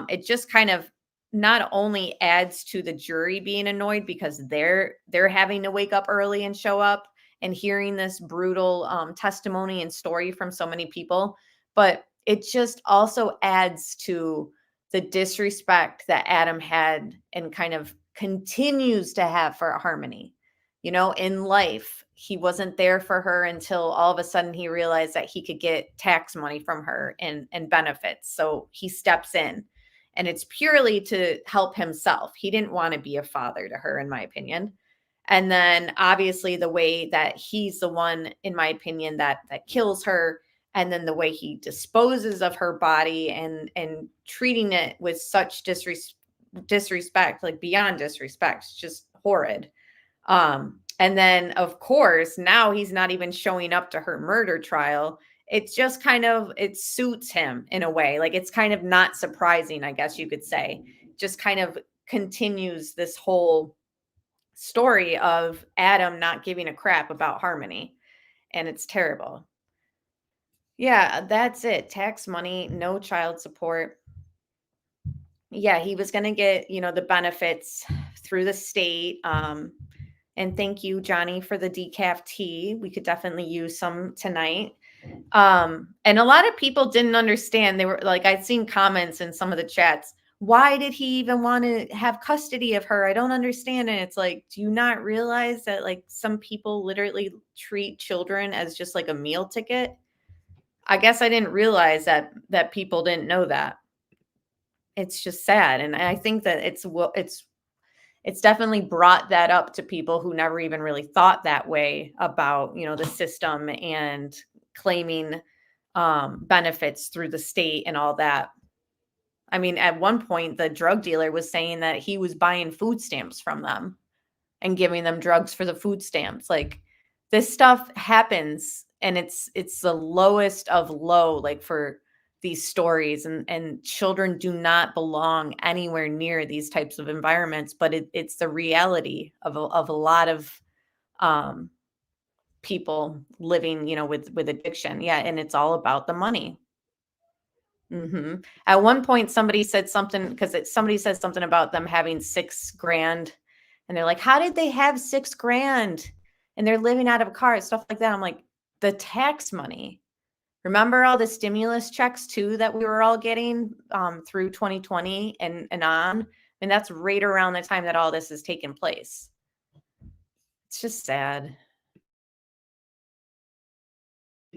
It just kind of not only adds to the jury being annoyed because they're having to wake up early and show up and hearing this brutal testimony and story from so many people, but it just also adds to the disrespect that Adam had and kind of continues to have for Harmony. You know, in life, he wasn't there for her until all of a sudden he realized that he could get tax money from her and benefits. So he steps in, and it's purely to help himself. He didn't want to be a father to her, in my opinion. And then obviously the way that he's the one, in my opinion, that kills her, and then the way he disposes of her body and treating it with such disrespect, like beyond disrespect, it's just horrid. And then of course, now he's not even showing up to her murder trial. It's just kind of, it suits him in a way. Like, it's kind of not surprising, I guess you could say. Just kind of continues this whole story of Adam not giving a crap about Harmony. And it's terrible. Yeah, that's it. Tax money, no child support. Yeah, he was going to get, you know, the benefits through the state. And thank you, Johnny, for the decaf tea. We could definitely use some tonight. And a lot of people didn't understand. They were like, I'd seen comments in some of the chats. Why did he even want to have custody of her? I don't understand. And it's like, do you not realize that, like, some people literally treat children as just like a meal ticket? I guess I didn't realize that people didn't know that. It's just sad. And I think that it's definitely brought that up to people who never even really thought that way about, you know, the system and claiming benefits through the state and all that. I mean, at one point, the drug dealer was saying that he was buying food stamps from them and giving them drugs for the food stamps. Like, this stuff happens, and it's the lowest of low, like, for these stories, and children do not belong anywhere near these types of environments, but it's the reality of a lot of people living, you know, with addiction. Yeah. And it's all about the money. At one point, somebody said something, somebody said something about them having $6,000, and they're like, how did they have $6,000 and they're living out of a car, stuff like that. I'm like, the tax money. Remember all the stimulus checks too that we were all getting through 2020 and on? And that's right around the time that all this has taken place. It's just sad.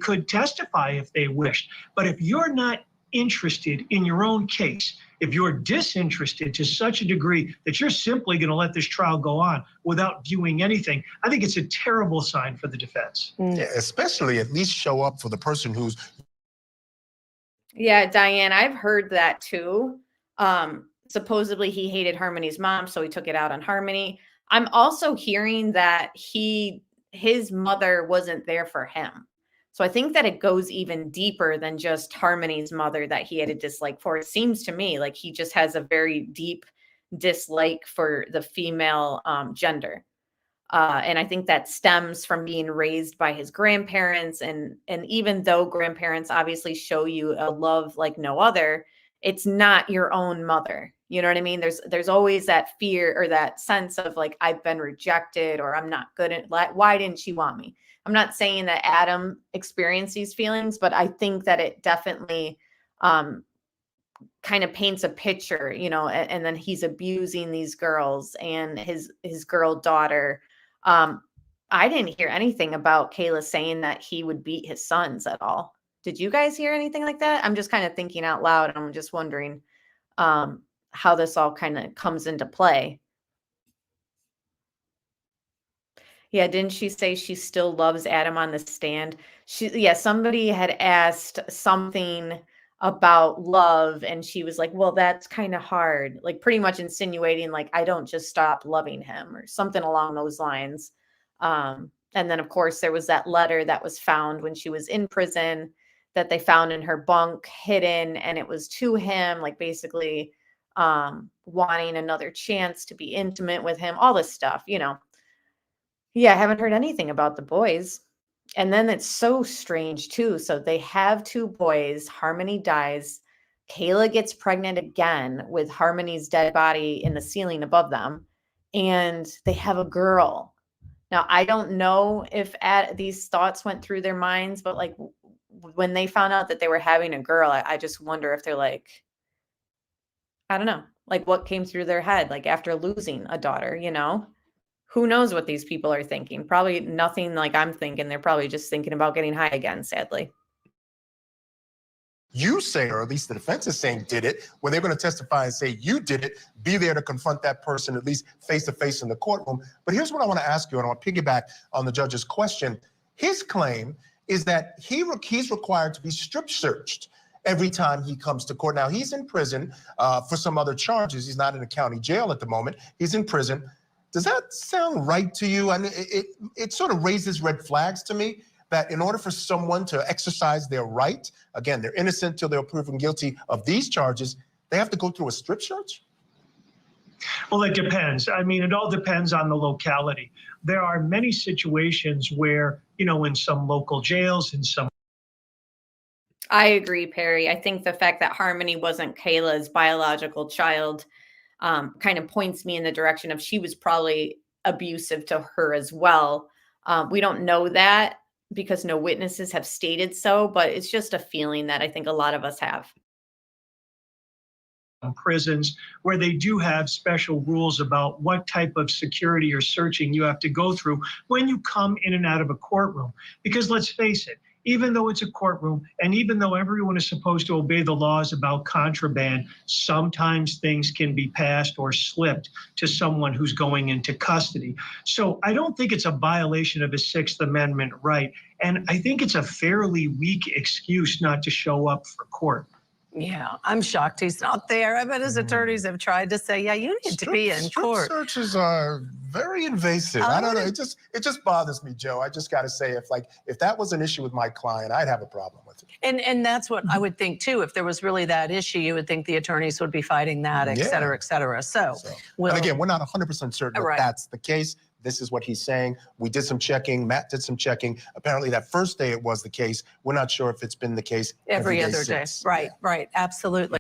Could testify if they wished. But if you're not interested in your own case, if you're disinterested to such a degree that you're simply going to let this trial go on without viewing anything, I think it's a terrible sign for the defense. Yeah, especially at least show up for the person who's. Yeah, Diane, I've heard that too. Supposedly he hated Harmony's mom, so he took it out on Harmony. I'm also hearing that his mother wasn't there for him. So I think that it goes even deeper than just Harmony's mother that he had a dislike for. It seems to me like he just has a very deep dislike for the female gender. And I think that stems from being raised by his grandparents. And even though grandparents obviously show you a love like no other, it's not your own mother. You know what I mean? There's always that fear or that sense of like, I've been rejected, or I'm not good at, why didn't she want me? I'm not saying that Adam experienced these feelings, but I think that it definitely kind of paints a picture, and then he's abusing these girls and his girl daughter. I didn't hear anything about Kayla saying that he would beat his sons at all. Did you guys hear anything like that? I'm just kind of thinking out loud. And I'm just wondering how this all kind of comes into play. Yeah, didn't she say she still loves Adam on the stand? Somebody had asked something about love, and she was like, well, that's kind of hard. Like pretty much insinuating like, I don't just stop loving him or something along those lines. And then of course there was that letter that was found when she was in prison that they found in her bunk hidden, and it was to him, like basically wanting another chance to be intimate with him, all this stuff, Yeah, I haven't heard anything about the boys. And then it's so strange too. So they have 2 boys. Harmony dies. Kayla gets pregnant again with Harmony's dead body in the ceiling above them. And they have a girl. Now, I don't know if these thoughts went through their minds, but like when they found out that they were having a girl, I just wonder if they're like, I don't know, like what came through their head, like after losing a daughter, Who knows what these people are thinking? Probably nothing like I'm thinking. They're probably just thinking about getting high again, sadly. You say, or at least the defense is saying, did it, when they're going to testify and say you did it, be there to confront that person, at least face to face in the courtroom. But here's what I want to ask you, and I want to piggyback on the judge's question. His claim is that he's required to be strip searched every time he comes to court. Now, he's in prison for some other charges. He's not in a county jail at the moment. He's in prison. Does that sound right to you? I mean, it sort of raises red flags to me that in order for someone to exercise their right, again, they're innocent till they're proven guilty of these charges, they have to go through a strip search? Well, it depends. I mean, it all depends on the locality. There are many situations where, in some local jails, in some. I agree, Perry. I think the fact that Harmony wasn't Kayla's biological child kind of points me in the direction of she was probably abusive to her as well. We don't know that because no witnesses have stated so, but it's just a feeling that I think a lot of us have. Prisons where they do have special rules about what type of security or searching you have to go through when you come in and out of a courtroom. Because let's face it, even though it's a courtroom and even though everyone is supposed to obey the laws about contraband, sometimes things can be passed or slipped to someone who's going into custody. So I don't think it's a violation of a Sixth Amendment right. And I think it's a fairly weak excuse not to show up for court. Yeah, I'm shocked he's not there. I bet his attorneys have tried to say, yeah, you need to be in court. Strip searches are very invasive. I don't know. It just bothers me, Joe. I just got to say, if that was an issue with my client, I'd have a problem with it. And that's what I would think too. If there was really that issue, you would think the attorneys would be fighting that, et cetera, et cetera. So and again, we're not 100% certain if that's the case. This is what he's saying. We did some checking. Matt did some checking. Apparently that first day it was the case. We're not sure if it's been the case every other day. Right, right. Absolutely.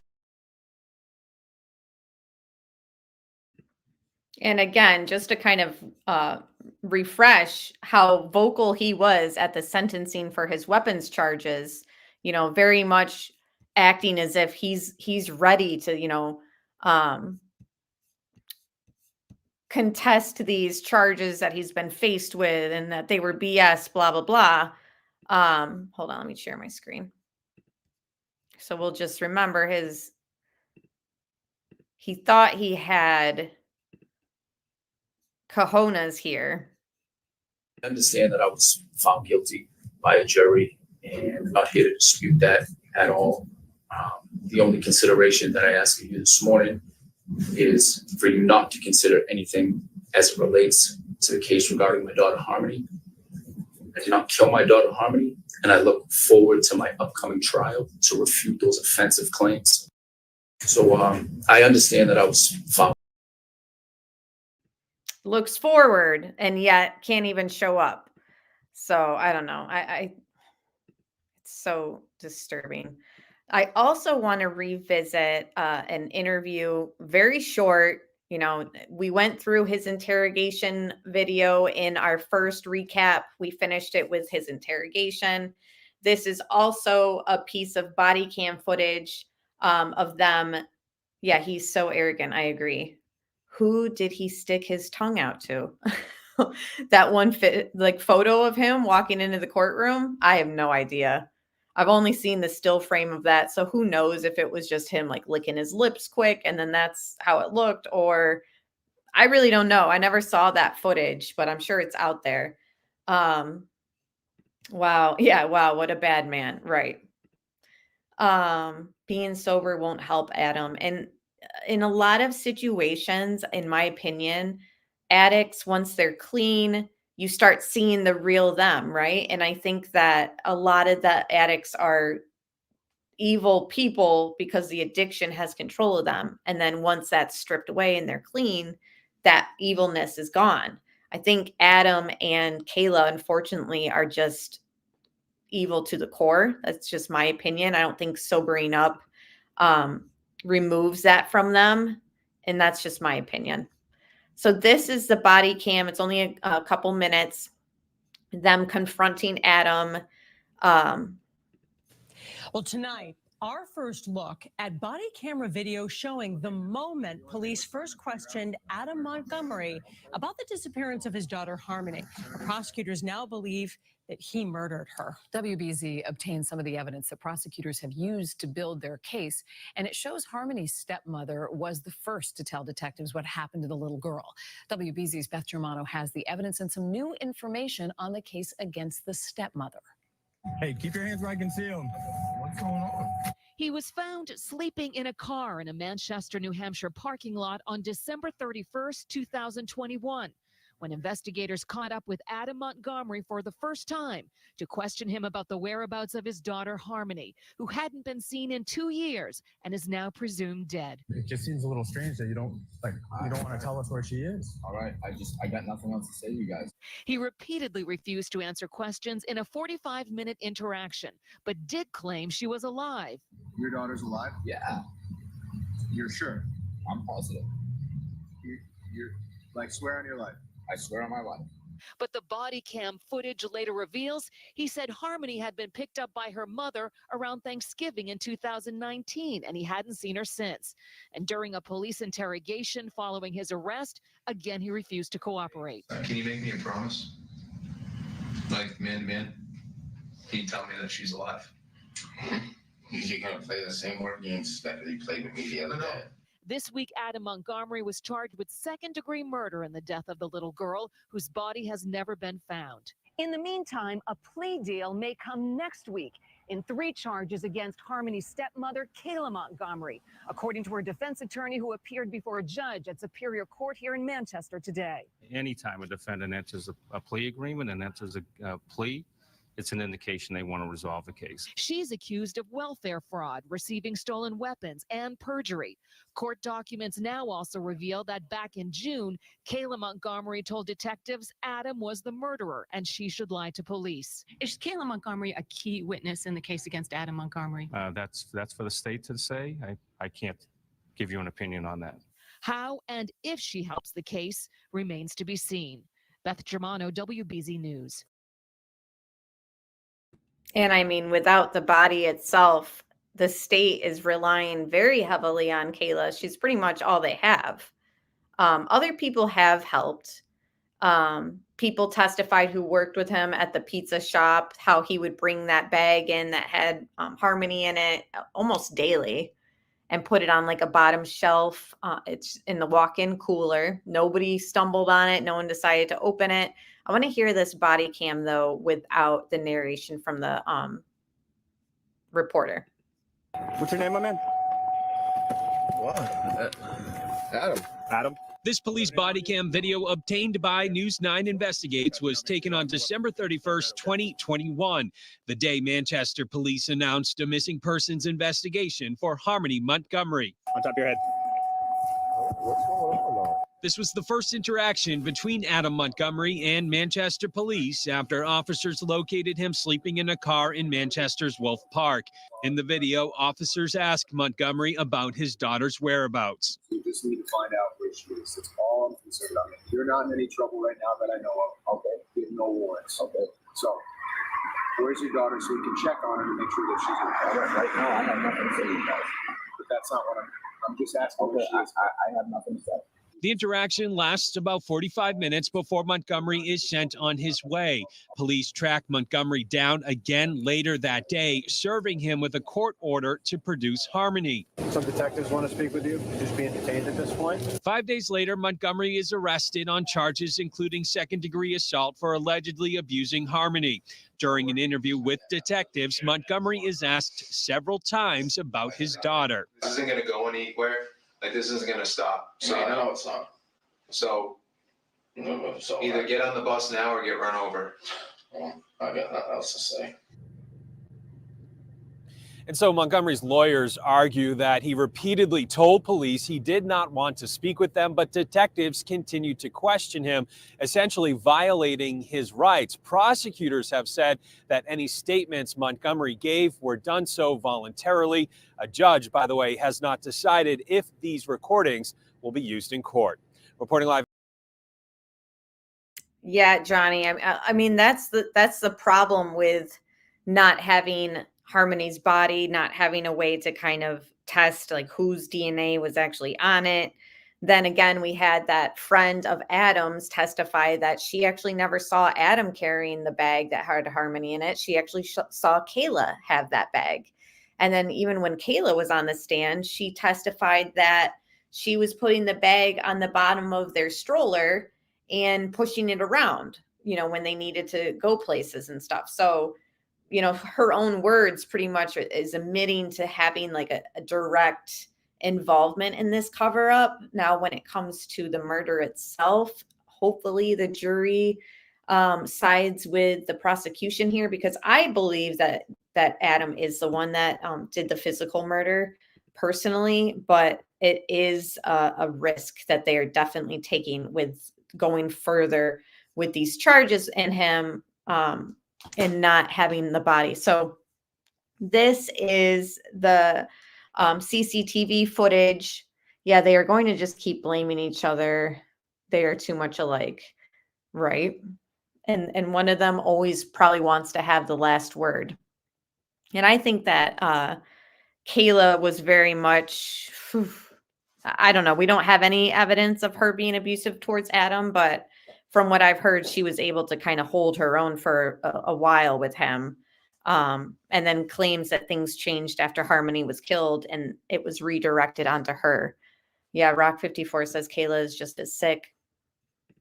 And again, just to kind of refresh how vocal he was at the sentencing for his weapons charges, very much acting as if he's ready to, contest these charges that he's been faced with and that they were BS, blah, blah, blah. Hold on, let me share my screen. So we'll just remember he thought he had cojones here. I understand that I was found guilty by a jury, and I'm not here to dispute that at all. The only consideration that I ask of you this morning is for you not to consider anything as it relates to the case regarding my daughter Harmony. I did not kill my daughter Harmony, and I look forward to my upcoming trial to refute those offensive claims. So I understand that I was found. looks forward and yet can't even show up. So I don't know. It's so disturbing. I also want to revisit an interview, very short. You know, we went through his interrogation video in our first recap. We finished it with his interrogation. This is also a piece of body cam footage of them. Yeah, he's so arrogant. I agree. Who did he stick his tongue out to? That one photo of him walking into the courtroom. I have no idea. I've only seen the still frame of that. So who knows if it was just him like licking his lips quick and then that's how it looked, or I really don't know. I never saw that footage, but I'm sure it's out there. Wow. Yeah. Wow. What a bad man. Right. Being sober won't help Adam. And in a lot of situations, in my opinion, addicts, once they're clean, you start seeing the real them, right? And I think that a lot of the addicts are evil people because the addiction has control of them. And then once that's stripped away and they're clean, that evilness is gone. I think Adam and Kayla, unfortunately, are just evil to the core. That's just my opinion. I don't think sobering up removes that from them. And that's just my opinion. So this is the body cam. It's only a couple minutes. Them confronting Adam. Well, tonight, our first look at body camera video showing the moment police first questioned Adam Montgomery about the disappearance of his daughter, Harmony. The prosecutors now believe that he murdered her. WBZ obtained some of the evidence that prosecutors have used to build their case, and it shows Harmony's stepmother was the first to tell detectives what happened to the little girl. WBZ's Beth Germano has the evidence and some new information on the case against the stepmother. Hey, keep your hands where I can see them. What's going on? He was found sleeping in a car in a Manchester, New Hampshire parking lot on December 31st, 2021, when investigators caught up with Adam Montgomery for the first time to question him about the whereabouts of his daughter, Harmony, who hadn't been seen in 2 years and is now presumed dead. It just seems a little strange that you don't want to tell us where she is. All right, I got nothing else to say to you guys. He repeatedly refused to answer questions in a 45-minute interaction, but did claim she was alive. Your daughter's alive? Yeah. You're sure? I'm positive. You're like, swear on your life. I swear on my life. But the body cam footage later reveals he said Harmony had been picked up by her mother around Thanksgiving in 2019, and he hadn't seen her since. And during a police interrogation following his arrest, again, he refused to cooperate. Can you make me a promise? Like, man to man? Can you tell me that she's alive? You're going to play the same word games that you played with me the other day. This week, Adam Montgomery was charged with second-degree murder in the death of the little girl, whose body has never been found. In the meantime, a plea deal may come next week in 3 charges against Harmony's stepmother, Kayla Montgomery, according to her defense attorney who appeared before a judge at Superior Court here in Manchester today. Anytime a defendant enters a plea agreement and enters a plea, it's an indication they want to resolve the case. She's accused of welfare fraud, receiving stolen weapons, and perjury. Court documents now also reveal that back in June, Kayla Montgomery told detectives Adam was the murderer and she should lie to police. Is Kayla Montgomery a key witness in the case against Adam Montgomery? That's for the state to say. I can't give you an opinion on that. How and if she helps the case remains to be seen. Beth Germano, WBZ News. And I mean, without the body itself, the state is relying very heavily on Kayla. She's pretty much all they have. Other people have helped. People testified who worked with him at the pizza shop, how he would bring that bag in that had Harmony in it almost daily and put it on like a bottom shelf. It's in the walk-in cooler. Nobody stumbled on it. No one decided to open it. I want to hear this body cam, though, without the narration from the reporter. What's your name, my man? What? Adam. This police body cam video obtained by News 9 Investigates was taken on December 31st, 2021, the day Manchester police announced a missing persons investigation for Harmony Montgomery. On top of your head. What's going on, though? This was the first interaction between Adam Montgomery and Manchester police after officers located him sleeping in a car in Manchester's Wolf Park. In the video, officers ask Montgomery about his daughter's whereabouts. You just need to find out where she is. That's all I'm concerned about. You're not in any trouble right now that I know of. Okay. You have no warrants. Okay. So, where's your daughter so we can check on her to make sure that she's okay? Right now, I have nothing to say to you guys. But that's not what I'm just asking. Okay, I have nothing to say. The interaction lasts about 45 minutes before Montgomery is sent on his way. Police track Montgomery down again later that day, serving him with a court order to produce Harmony. Some detectives want to speak with you. You're just being detained at this point. 5 days later, Montgomery is arrested on charges including second-degree assault for allegedly abusing Harmony. During an interview with detectives, Montgomery is asked several times about his daughter. This isn't going to go anywhere. Like, this isn't going to stop. So, you know, it's not. So, either get on the bus now or get run over. Well, I got nothing else to say. And so Montgomery's lawyers argue that he repeatedly told police he did not want to speak with them, but detectives continued to question him, essentially violating his rights. Prosecutors have said that any statements Montgomery gave were done so voluntarily. A judge, by the way, has not decided if these recordings will be used in court. Reporting live. Yeah, Johnny. I mean, that's the problem with not having Harmony's body, not having a way to kind of test like whose DNA was actually on it. Then again, we had that friend of Adam's testify that she actually never saw Adam carrying the bag that had Harmony in it. She actually saw Kayla have that bag. And then even when Kayla was on the stand, she testified that she was putting the bag on the bottom of their stroller and pushing it around, you know, when they needed to go places and stuff. So, you know, her own words pretty much is admitting to having like a direct involvement in this cover up. Now, when it comes to the murder itself, hopefully the jury sides with the prosecution here, because I believe that Adam is the one that did the physical murder personally, but it is a risk that they are definitely taking with going further with these charges and him and not having the body. So this is the CCTV footage. Yeah, they are going to just keep blaming each other. They are too much alike, right? And one of them always probably wants to have the last word. And I think that Kayla was very much, I don't know. We don't have any evidence of her being abusive towards Adam, but from what I've heard, she was able to kind of hold her own for a while with him. And then claims that things changed after Harmony was killed and it was redirected onto her. Yeah, Rock 54 says Kayla is just as sick.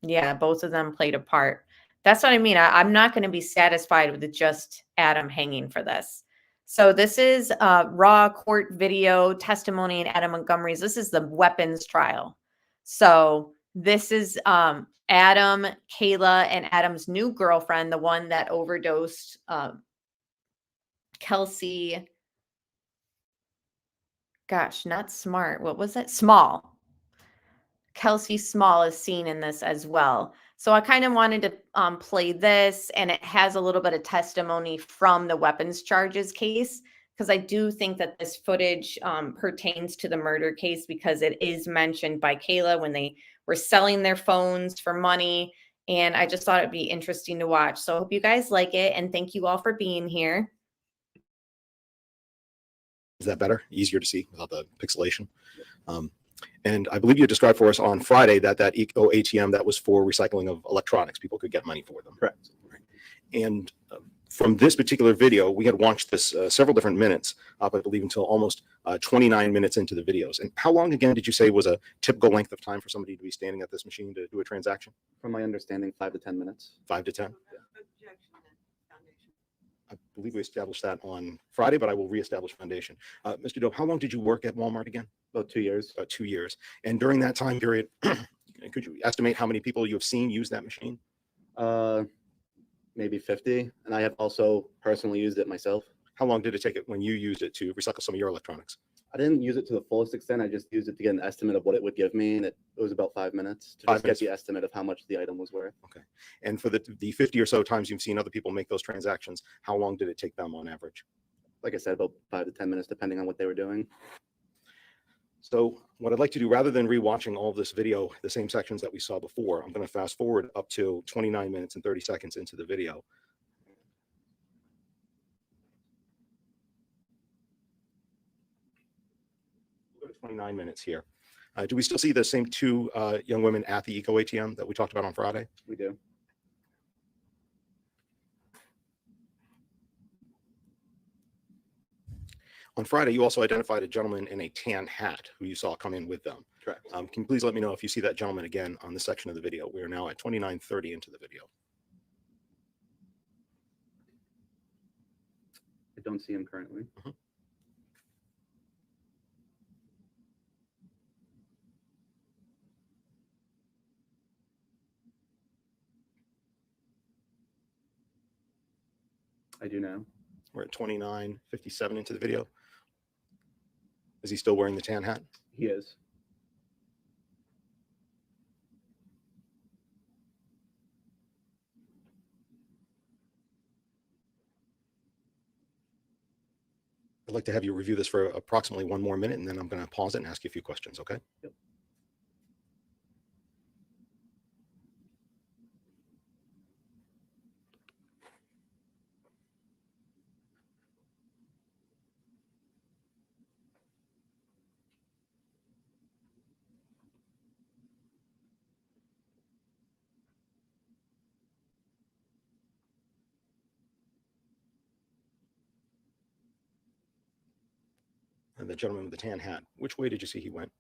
Yeah, both of them played a part. That's what I mean. I'm not going to be satisfied with just Adam hanging for this. So this is raw court video testimony in Adam Montgomery's. This is the weapons trial. So this is Adam, Kayla, and Adam's new girlfriend, the one that overdosed Kelsey. Gosh, not Smart. What was it? Small. Kelsey Small is seen in this as well. So I kind of wanted to play this, and it has a little bit of testimony from the weapons charges case, because I do think that this footage pertains to the murder case, because it is mentioned by Kayla when they were selling their phones for money. And I just thought it'd be interesting to watch. So I hope you guys like it, and thank you all for being here. Is that better? Easier to see without the pixelation? And I believe you described for us on Friday that Eco ATM, that was for recycling of electronics. People could get money for them. Correct. Right. And from this particular video, we had watched this several different minutes, I believe until almost 29 minutes into the videos. And how long, again, did you say was a typical length of time for somebody to be standing at this machine to do a transaction? From my understanding, 5 to 10 minutes. 5 to 10? Yeah. I believe we established that on Friday, but I will reestablish foundation. Mr. Dope, how long did you work at Walmart again? About 2 years. About 2 years. And during that time period, could you estimate how many people you have seen use that machine? Maybe 50. And I have also personally used it myself. How long did it take it when you used it to recycle some of your electronics? I didn't use it to the fullest extent. I just used it to get an estimate of what it would give me, and it was about 5 minutes to just get the estimate of how much the item was worth. Okay. And for the 50 or so times you've seen other people make those transactions, how long did it take them on average? Like I said, about 5 to 10 minutes, depending on what they were doing. So what I'd like to do, rather than rewatching all of this video, the same sections that we saw before, I'm going to fast forward up to 29 minutes and 30 seconds into the video. 29 minutes here. Do we still see the same two young women at the Eco ATM that we talked about on Friday? We do. On Friday, you also identified a gentleman in a tan hat who you saw come in with them. Correct. Can you please let me know if you see that gentleman again on this section of the video? We are now at 29:30 into the video. I don't see him currently. I do now. We're at 29:57 into the video. Is he still wearing the tan hat? He is. I'd like to have you review this for approximately 1 more minute, and then I'm going to pause it and ask you a few questions, okay? Yep. And the gentleman with the tan hat, which way did you see he went?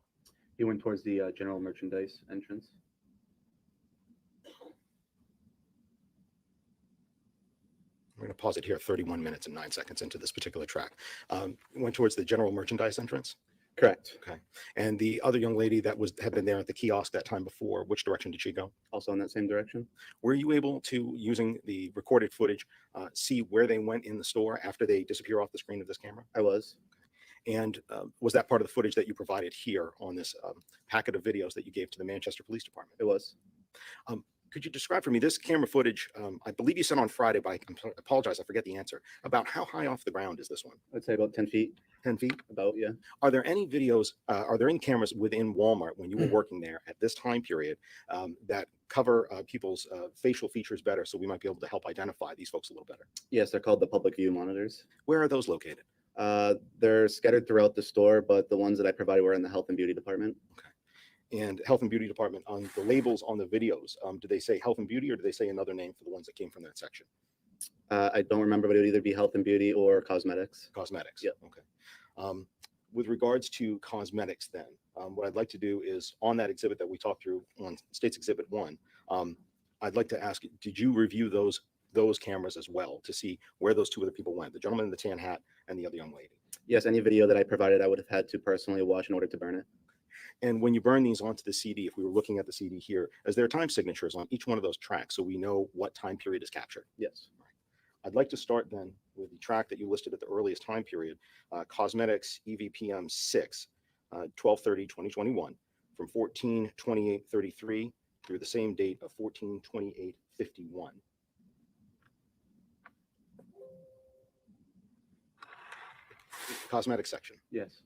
He went towards the general merchandise entrance. We're going to pause it here 31 minutes and 9 seconds into this particular track. Went towards the general merchandise entrance? Correct. Okay. And the other young lady that had been there at the kiosk that time before, which direction did she go? Also in that same direction. Were you able to, using the recorded footage, see where they went in the store after they disappear off the screen of this camera? I was. And was that part of the footage that you provided here on this packet of videos that you gave to the Manchester Police Department? It was. Could you describe for me this camera footage? I believe you sent on Friday, but I apologize, I forget the answer. About how high off the ground is this one? I'd say about 10 feet. 10 feet? About, yeah. Are there any videos, are there any cameras within Walmart when you were working there at this time period that cover people's facial features better, so we might be able to help identify these folks a little better? Yes, they're called the public view monitors. Where are those located? They're scattered throughout the store, but the ones that I provided were in the health and beauty department. Okay. And health and beauty department, on the labels on the videos, do they say health and beauty, or do they say another name for the ones that came from that section? I don't remember, but it would either be health and beauty or cosmetics. Cosmetics. Yep. Okay. With regards to cosmetics, then, what I'd like to do is on that exhibit that we talked through on State's Exhibit 1, I'd like to ask, did you review those cameras as well to see where those two other people went, the gentleman in the tan hat and the other young lady? Yes, any video that I provided, I would have had to personally watch in order to burn it. And when you burn these onto the CD, if we were looking at the CD here, is there time signatures on each one of those tracks so we know what time period is captured? Yes. I'd like to start then with the track that you listed at the earliest time period, Cosmetics EVPM 6, 12/30/2021, from 14/28/33 through the same date of 14/28/51. Cosmetic section. Yes.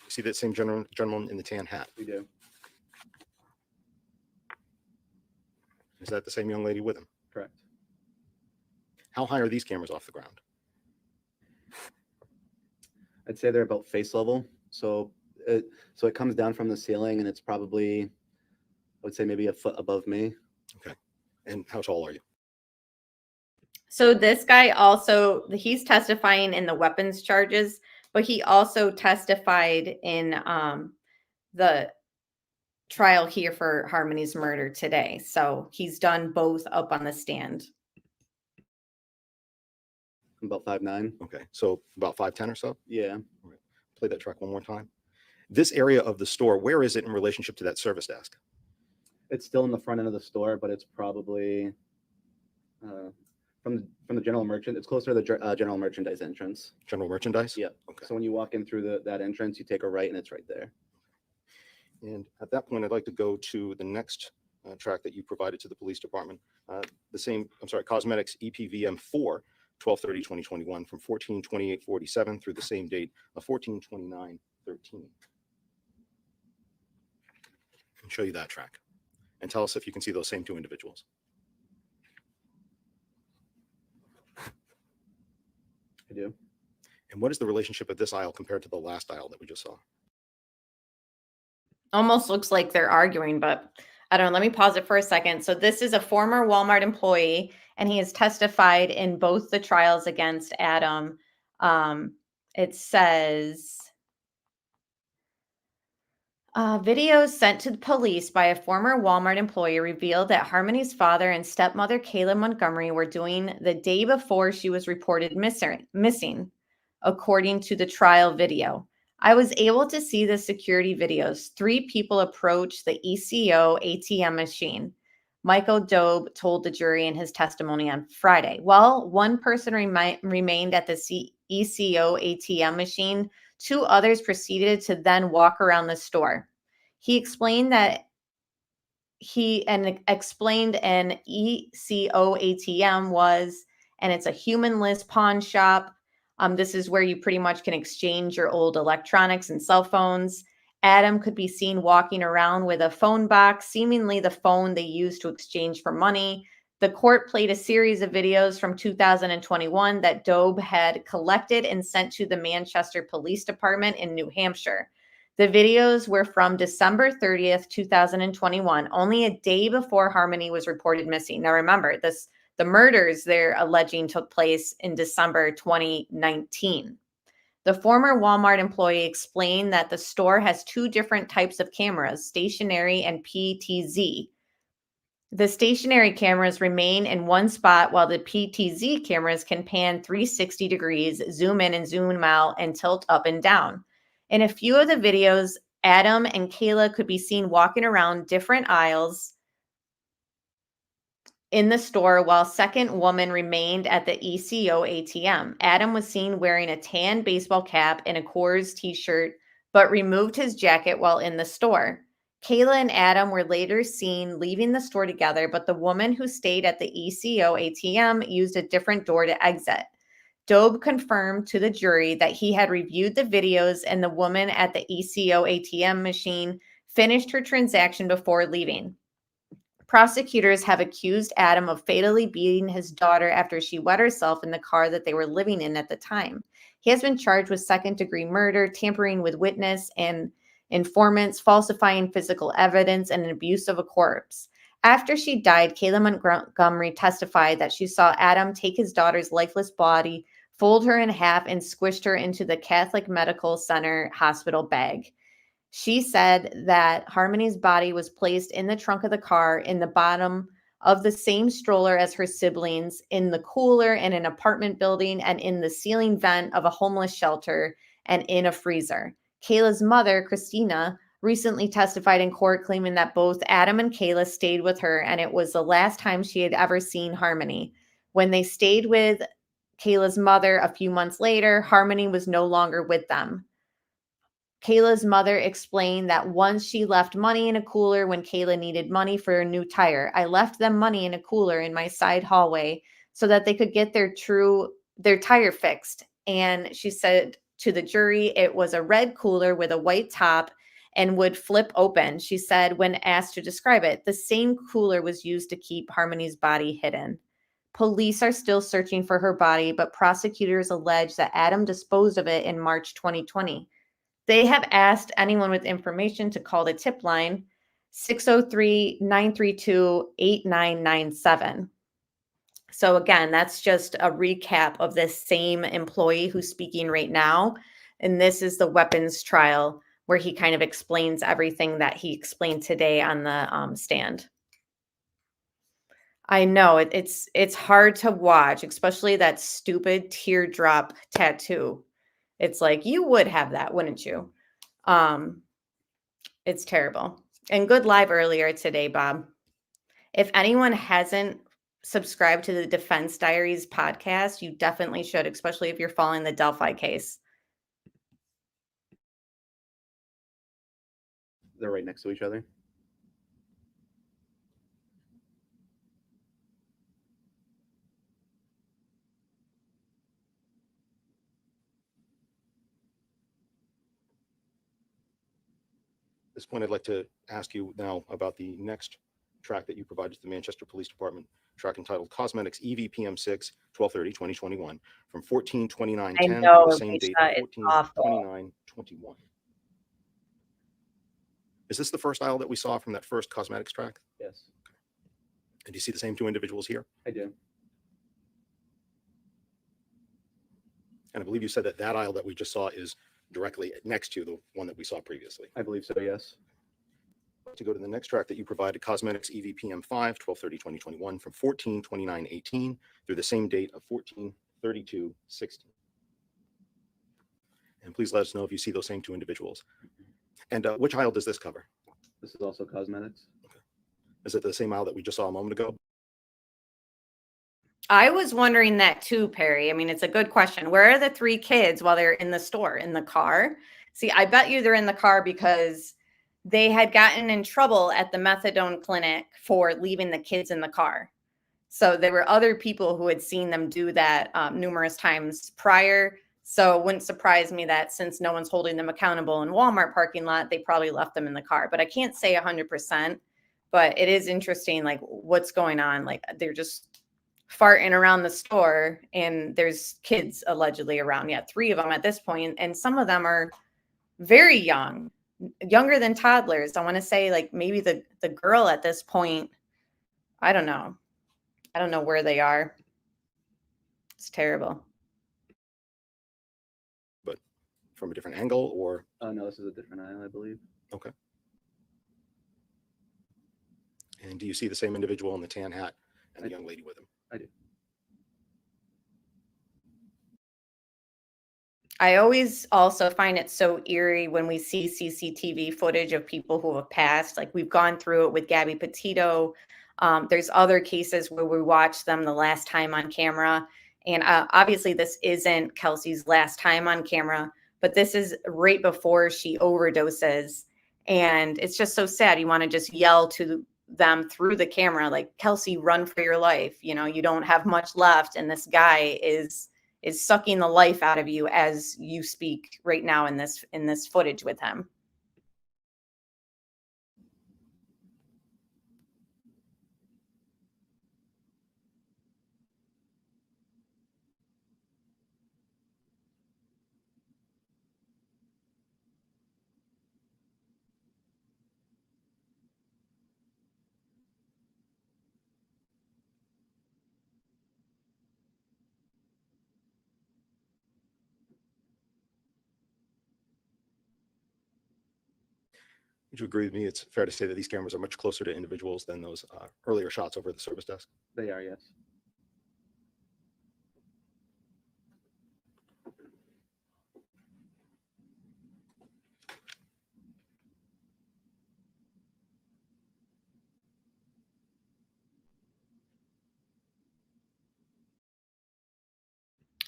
You see that same gentleman in the tan hat? We do. Is that the same young lady with him? Correct. How high are these cameras off the ground? I'd say they're about face level. So it comes down from the ceiling, and it's probably, I would say maybe a foot above me. Okay. And how tall are you? So this guy also, he's testifying in the weapons charges, but he also testified in the trial here for Harmony's murder today. So he's done both up on the stand. About 5'9". Okay, so about 5'10" or so? Yeah. All right. Play that track one more time. This area of the store, where is it in relationship to that service desk? It's still in the front end of the store, but it's probably from the general merchant. It's closer to the general merchandise entrance. General merchandise? Yeah. Okay. So when you walk in through that entrance, you take a right and it's right there. And at that point, I'd like to go to the next track that you provided to the police department. Cosmetics EPVM 4, 12/30/2021 from 14/28/47 through the same date of 14/29/13. And show you that track. And tell us if you can see those same two individuals. I do. And what is the relationship of this aisle compared to the last aisle that we just saw? Almost looks like they're arguing, but I don't know. Let me pause it for a second. So this is a former Walmart employee, and he has testified in both the trials against Adam. It says, videos sent to the police by a former Walmart employee revealed that Harmony's father and stepmother, Kayla Montgomery, were doing the day before she was reported missing, according to the trial video. I was able to see the security videos. 3 people approached the ECO ATM machine. Michael Dobe told the jury in his testimony on Friday. Well, one person remained at the ECO ATM machine. 2 others proceeded to then walk around the store. He explained that explained an ECO ATM was, and it's a humanless pawn shop. This is where you pretty much can exchange your old electronics and cell phones. Adam could be seen walking around with a phone box, seemingly the phone they used to exchange for money. The court played a series of videos from 2021 that Dobe had collected and sent to the Manchester Police Department in New Hampshire. The videos were from December 30th, 2021, only a day before Harmony was reported missing. Now remember, the murders they're alleging took place in December 2019. The former Walmart employee explained that the store has 2 different types of cameras, stationary and PTZ. The stationary cameras remain in one spot while the PTZ cameras can pan 360 degrees, zoom in and zoom out, and tilt up and down. In a few of the videos, Adam and Kayla could be seen walking around different aisles in the store while second woman remained at the ECO ATM. Adam was seen wearing a tan baseball cap and a Coors t-shirt, but removed his jacket while in the store. Kayla and Adam were later seen leaving the store together, but the woman who stayed at the ECO ATM used a different door to exit. Dobe confirmed to the jury that he had reviewed the videos and the woman at the ECO ATM machine finished her transaction before leaving. Prosecutors have accused Adam of fatally beating his daughter after she wet herself in the car that they were living in at the time. He has been charged with second-degree murder, tampering with witness and informants, falsifying physical evidence, and an abuse of a corpse. After she died, Kayla Montgomery testified that she saw Adam take his daughter's lifeless body, fold her in half, and squished her into the Catholic Medical Center hospital bag. She said that Harmony's body was placed in the trunk of the car in the bottom of the same stroller as her siblings, in the cooler in an apartment building, and in the ceiling vent of a homeless shelter, and in a freezer. Kayla's mother, Christina, recently testified in court claiming that both Adam and Kayla stayed with her, and it was the last time she had ever seen Harmony. When they stayed with Kayla's mother a few months later, Harmony was no longer with them. Kayla's mother explained that once she left money in a cooler when Kayla needed money for a new tire. I left them money in a cooler in my side hallway so that they could get their tire fixed. And she said to the jury, it was a red cooler with a white top and would flip open. She said when asked to describe it, the same cooler was used to keep Harmony's body hidden. Police are still searching for her body, but prosecutors allege that Adam disposed of it in March 2020. They have asked anyone with information to call the tip line 603-932-8997. So again, that's just a recap of this same employee who's speaking right now. And this is the weapons trial where he kind of explains everything that he explained today on the stand. I know it's hard to watch, especially that stupid teardrop tattoo. It's like, you would have that, wouldn't you? It's terrible. And good live earlier today, Bob. If anyone hasn't subscribe to the Defense Diaries podcast. You definitely should, especially if you're following the Delphi case. They're right next to each other. At this point, I'd like to ask you now about the next track that you provided to the Manchester Police Department, track entitled Cosmetics EVPM6 12/30/2021 from 14/29/10 I through know, the same date Alicia, of it's awful. 14/29/21. Is this the first aisle that we saw from that first cosmetics track? Yes, And do you see the same two individuals here? I do. And I believe you said that that aisle that we just saw is directly next to the one that we saw previously. I believe so, yes. To go to the next track that you provided, Cosmetics EVPM5 12/30/2021 from 14/29/18 through the same date of 14/32/16. And please let us know if you see those same two individuals. And which aisle does this cover? This is also cosmetics. Is it the same aisle that we just saw a moment ago? I was wondering that too, Perry. I mean, it's a good question. Where are the three kids while they're in the store? In the car? See, I bet you they're in the car because they had gotten in trouble at the methadone clinic for leaving the kids in the car. So there were other people who had seen them do that numerous times prior. So it wouldn't surprise me that since no one's holding them accountable in Walmart parking lot, they probably left them in the car. But I can't say 100%, but it is interesting, like what's going on. Like they're just farting around the store and there's kids allegedly around. Yeah, 3 of them at this point, and some of them are very young, younger than toddlers. I want to say like maybe the girl at this point, I don't know where they are. It's terrible. But from a different angle, or? No, this is a different aisle, I believe. Okay. And do you see the same individual in the tan hat and the young lady with him? I do. I always also find it so eerie when we see CCTV footage of people who have passed. Like we've gone through it with Gabby Petito. There's other cases where we watched them the last time on camera. And obviously this isn't Kelsey's last time on camera, but this is right before she overdoses. And it's just so sad. You want to just yell to them through the camera, like, Kelsey, run for your life. You know, you don't have much left. And this guy is sucking the life out of you as you speak right now in this footage with him. Would you agree with me? It's fair to say that these cameras are much closer to individuals than those earlier shots over the service desk? They are, yes.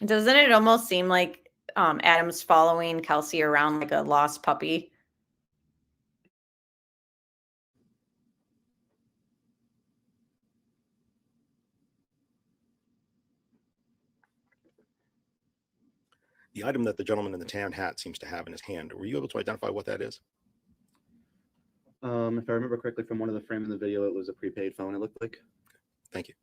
Doesn't it almost seem like Adam's following Kelsey around like a lost puppy? The item that the gentleman in the tan hat seems to have in his hand, were you able to identify what that is? If I remember correctly from one of the frames in the video, it was a prepaid phone, it looked like. Thank you.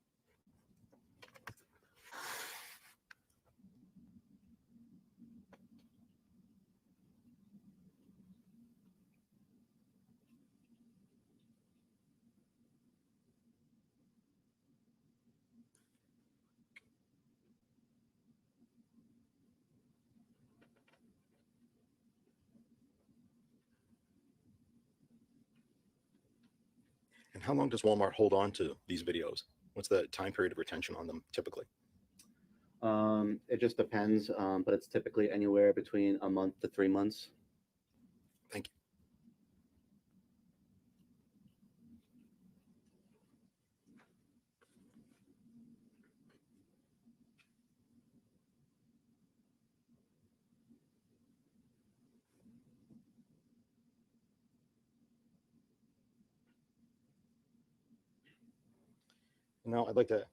And how long does Walmart hold on to these videos? What's the time period of retention on them typically? It just depends, but it's typically anywhere between a month to 3 months. Thank you. Now I'd like to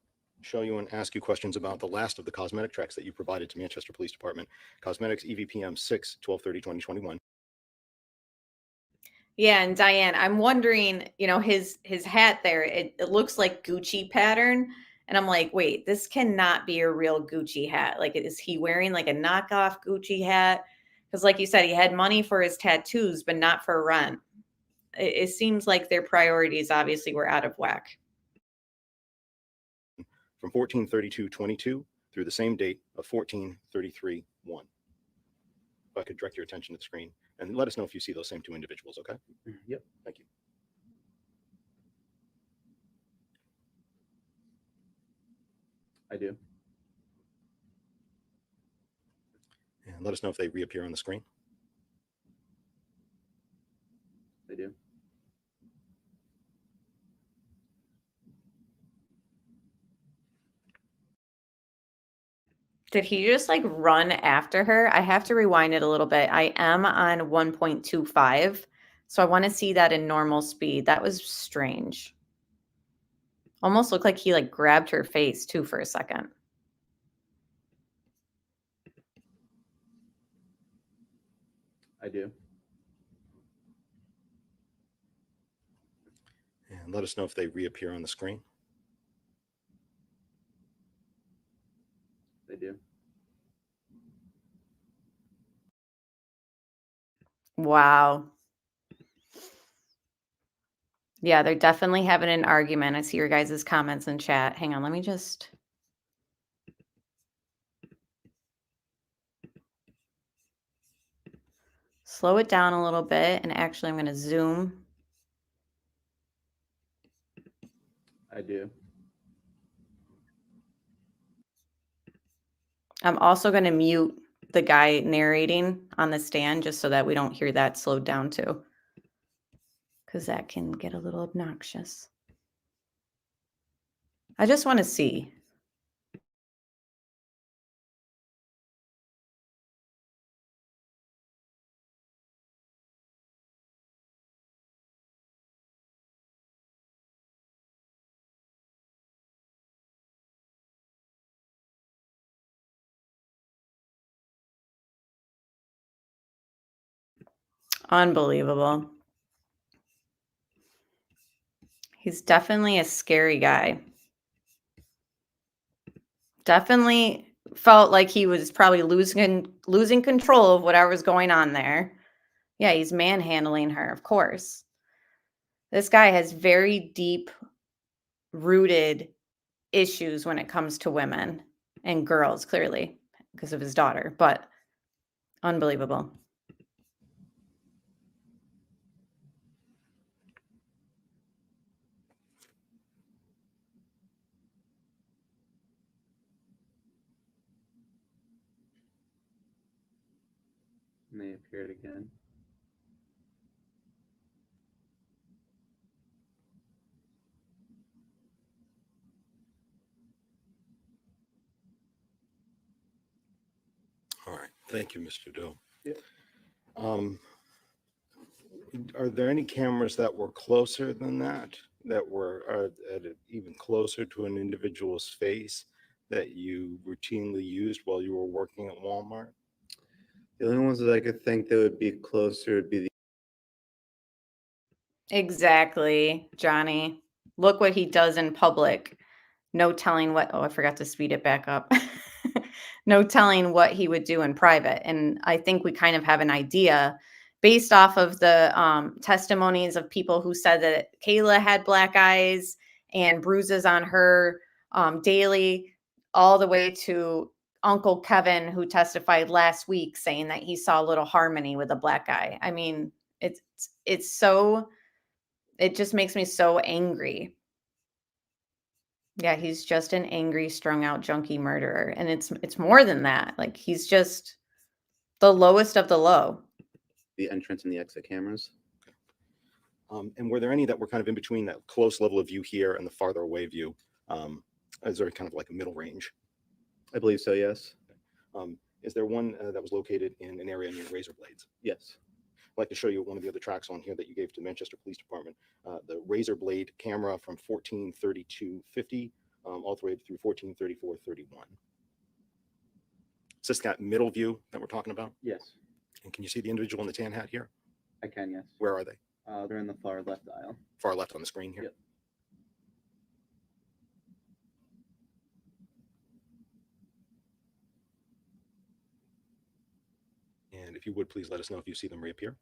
show you and ask you questions about the last of the cosmetic tracks that you provided to Manchester Police Department. Cosmetics EVPM 6/12/30/2021. Yeah, and Diane, I'm wondering, his hat there, it looks like Gucci pattern. And I'm like, wait, this cannot be a real Gucci hat. Like, is he wearing like a knockoff Gucci hat? Because like you said, he had money for his tattoos, but not for rent. It seems like their priorities obviously were out of whack. From 14/32/22 through the same date of 14/33/1. If I could direct your attention to the screen and let us know if you see those same two individuals, okay? Yep. Thank you. I do. And let us know if they reappear on the screen. I do. Did he just like run after her? I have to rewind it a little bit. I am on 1.25. So I want to see that in normal speed. That was strange. Almost looked like he like grabbed her face too for a second. I do. And let us know if they reappear on the screen. They do. Wow. Yeah, they're definitely having an argument. I see your guys' comments in chat. Hang on, let me just. Slow it down a little bit. And actually, I'm going to zoom. I do. I'm also going to mute the guy narrating on the stand just so that we don't hear that slowed down too. Because that can get a little obnoxious. I just want to see. Unbelievable. He's definitely a scary guy. Definitely felt like he was probably losing control of whatever was going on there. Yeah, he's manhandling her, of course. This guy has very deep rooted issues when it comes to women and girls, clearly, because of his daughter, but unbelievable. And they appeared again. All right. Thank you, Mr. Doe. Yeah. Are there any cameras that were closer than that were even closer to an individual's face that you routinely used while you were working at Walmart? The only ones that I could think that would be closer would be the. Exactly, Johnny. Look what he does in public. No telling what, oh, I forgot to speed it back up. No telling what he would do in private. And I think we kind of have an idea based off of the testimonies of people who said that Kayla had black eyes and bruises on her daily, all the way to Uncle Kevin, who testified last week saying that he saw little Harmony with a black eye. I mean, it's so, it just makes me so angry. Yeah, he's just an angry, strung out junkie murderer. And it's more than that. Like, he's just the lowest of the low. The entrance and the exit cameras. And were there any that were kind of in between that close level of view here and the farther away view? Is there kind of like a middle range? I believe so, yes. Is there one that was located in an area near razor blades? Yes. I'd like to show you one of the other tracks on here that you gave to Manchester Police Department. The razor blade camera from 14/32/50 all the way through 14:34:31. Is this that middle view that we're talking about? Yes, And can you see the individual in the tan hat here? I can. Yes. Where are they? They're in the far left aisle. Far left on the screen here. Yep. And if you would, please let us know if you see them reappear.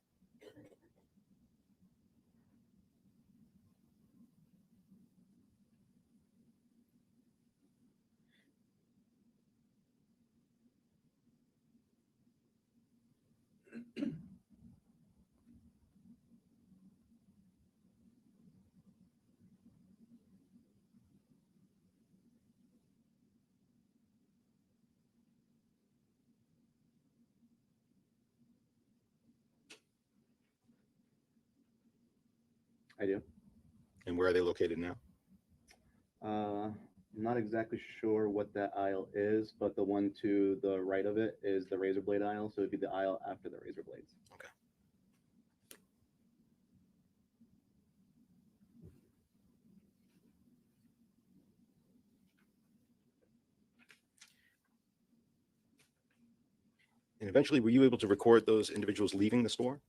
I do. And where are they located now? I'm not exactly sure what that aisle is, but the one to the right of it is the razor blade aisle, so it'd be the aisle after the razor blades. Okay. And eventually, were you able to record those individuals leaving the store?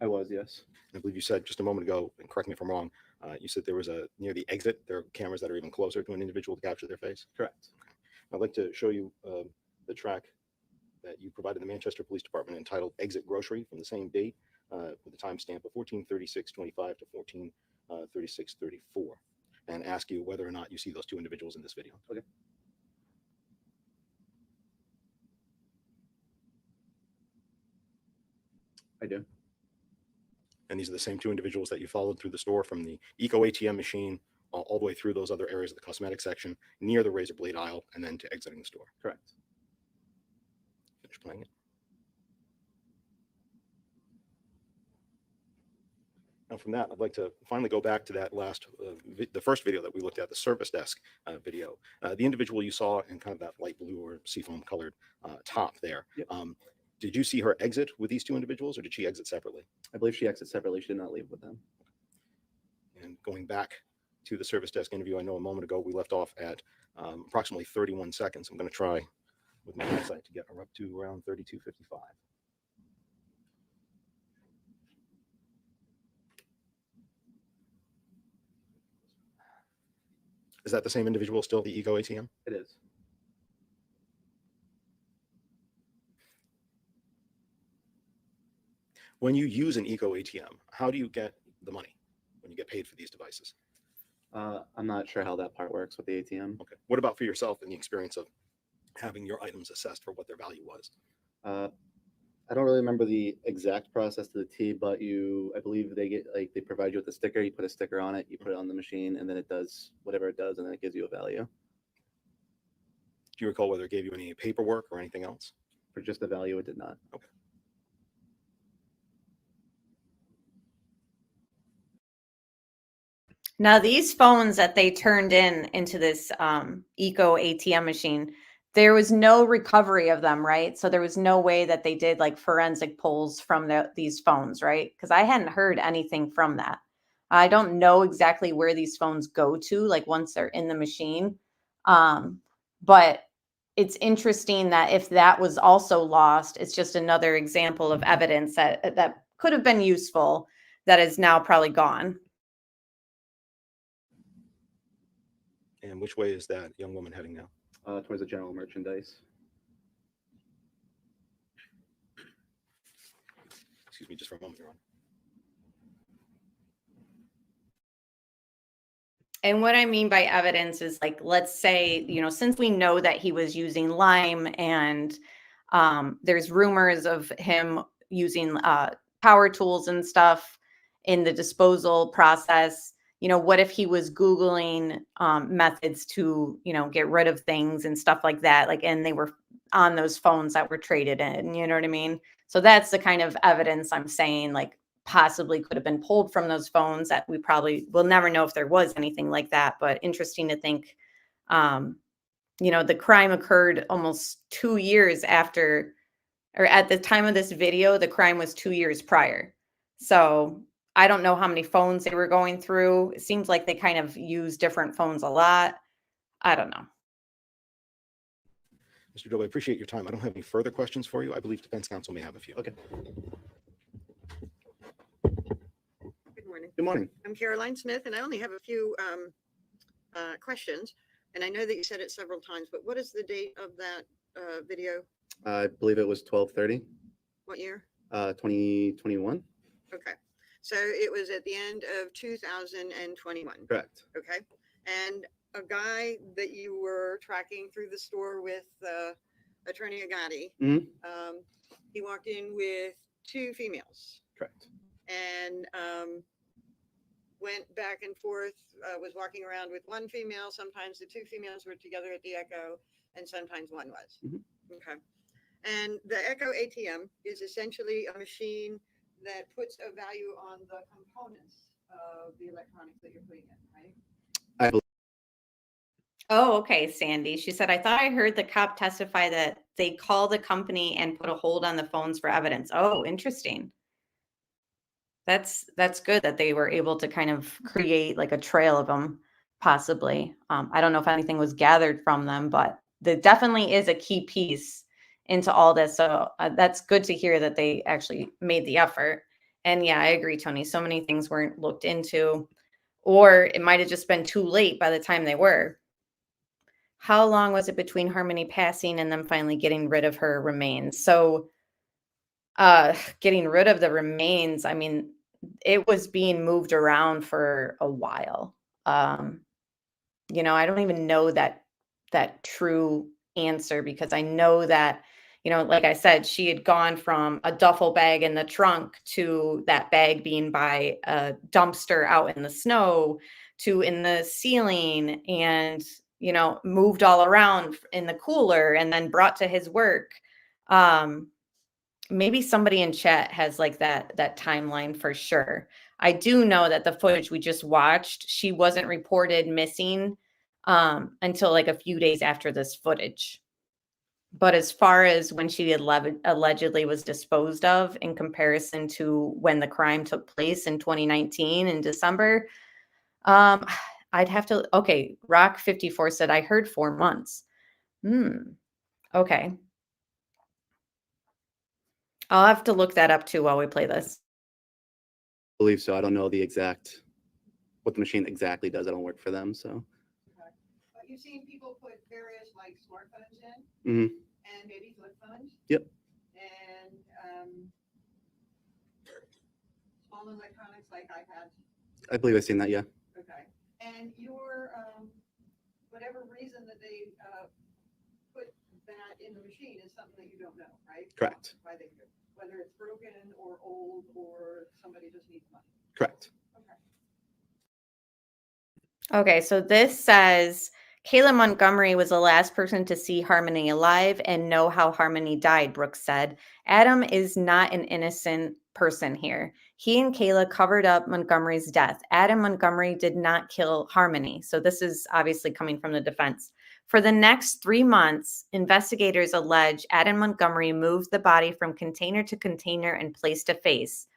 I was, yes. I believe you said just a moment ago, and correct me if I'm wrong, you said there was near the exit, there are cameras that are even closer to an individual to capture their face? Correct. Okay. I'd like to show you the track that you provided the Manchester Police Department entitled Exit Grocery from the same date with the timestamp of 14:36:25 to 14:36:34, and ask you whether or not you see those two individuals in this video. Okay. I do. And these are the same two individuals that you followed through the store from the Eco ATM machine all the way through those other areas of the cosmetic section near the razor blade aisle and then to exiting the store. Correct. Finish playing it. Now from that, I'd like to finally go back to that last, the first video that we looked at, the service desk video. The individual you saw in kind of that light blue or seafoam colored top there. Yep. Did you see her exit with these two individuals or did she exit separately? I believe she exited separately. She did not leave with them. And going back to the service desk interview, I know a moment ago we left off at approximately 31 seconds. I'm going to try with my eyesight to get her up to around 32:55. Is that the same individual still, the Eco ATM? It is. When you use an Eco ATM, how do you get the money when you get paid for these devices? I'm not sure how that part works with the ATM. Okay. What about for yourself in the experience of having your items assessed for what their value was? I don't really remember the exact process to the T, but I believe they provide you with a sticker. You put a sticker on it, you put it on the machine, and then it does whatever it does, and then it gives you a value. Do you recall whether it gave you any paperwork or anything else? For just the value, it did not. Okay. Now, these phones that they turned into this Eco ATM machine, there was no recovery of them, right? So there was no way that they did like forensic pulls from these phones, right? Because I hadn't heard anything from that. I don't know exactly where these phones go to, like once they're in the machine. But it's interesting that if that was also lost, it's just another example of evidence that could have been useful that is now probably gone. And which way is that young woman heading now? Towards the general merchandise. Excuse me just for a moment, Your Honor. And what I mean by evidence is like, let's say, since we know that he was using lime and there's rumors of him using power tools and stuff in the disposal process, what if he was Googling methods to, get rid of things and stuff like that, and they were on those phones that were traded in, you know what I mean? So that's the kind of evidence I'm saying, like, possibly could have been pulled from those phones that we probably will never know if there was anything like that. But interesting to think, the crime occurred almost 2 years after, or at the time of this video, the crime was 2 years prior. So I don't know how many phones they were going through. It seems like they kind of use different phones a lot. I don't know. Mr. Joe, I appreciate your time. I don't have any further questions for you. I believe defense counsel may have a few. Okay. Good morning. Good morning. I'm Caroline Smith, and I only have a few questions. And I know that you said it several times, but what is the date of that video? I believe it was 12:30. What year? 2021. Okay. So it was at the end of 2021. Correct. Okay. And a guy that you were tracking through the store with Attorney Agati, he walked in with two females. Correct. And went back and forth, was walking around with one female. Sometimes the two females were together at the Echo, and sometimes one was. Okay. And the Echo ATM is essentially a machine that puts a value on the components of the electronics that you're putting in, right? I believe. Oh, okay, Sandy. She said, I thought I heard the cop testify that they call the company and put a hold on the phones for evidence. Oh, interesting. That's good that they were able to kind of create like a trail of them, possibly. I don't know if anything was gathered from them, but there definitely is a key piece into all this. So that's good to hear that they actually made the effort. And yeah, I agree, Tony. So many things weren't looked into, or it might have just been too late by the time they were. How long was it between Harmony passing and them finally getting rid of her remains? So getting rid of the remains, I mean, it was being moved around for a while. You know, I don't even know that true answer, because I know that, you know, like I said, she had gone from a duffel bag in the trunk to that bag being by a dumpster out in the snow to in the ceiling, and, you know, moved all around in the cooler and then brought to his work. Maybe somebody in chat has like that timeline for sure. I do know that the footage we just watched, she wasn't reported missing until like a few days after this footage. But as far as when she allegedly was disposed of in comparison to when the crime took place in 2019 in December, I'd have to, okay, Rock 54 said, I heard 4 months. Okay. I'll have to look that up too while we play this. I believe so. I don't know what the machine exactly does. I don't work for them, so. Okay. But you've seen people put various like smartphones in and maybe flip phones. Yep. And small electronics like iPads. I believe I've seen that, yeah. Okay. And your whatever reason that they put that in the machine is something that you don't know, right? Correct. Why they do it. Whether it's broken or old or somebody just needs money. Correct. Okay, so this says Kayla Montgomery was the last person to see Harmony alive and know how Harmony died, Brooks said. Adam is not an innocent person here. He and Kayla covered up Montgomery's death. Adam Montgomery did not kill Harmony. So this is obviously coming from the defense. For the next 3 months, investigators allege Adam Montgomery moved the body from container to container and place to place.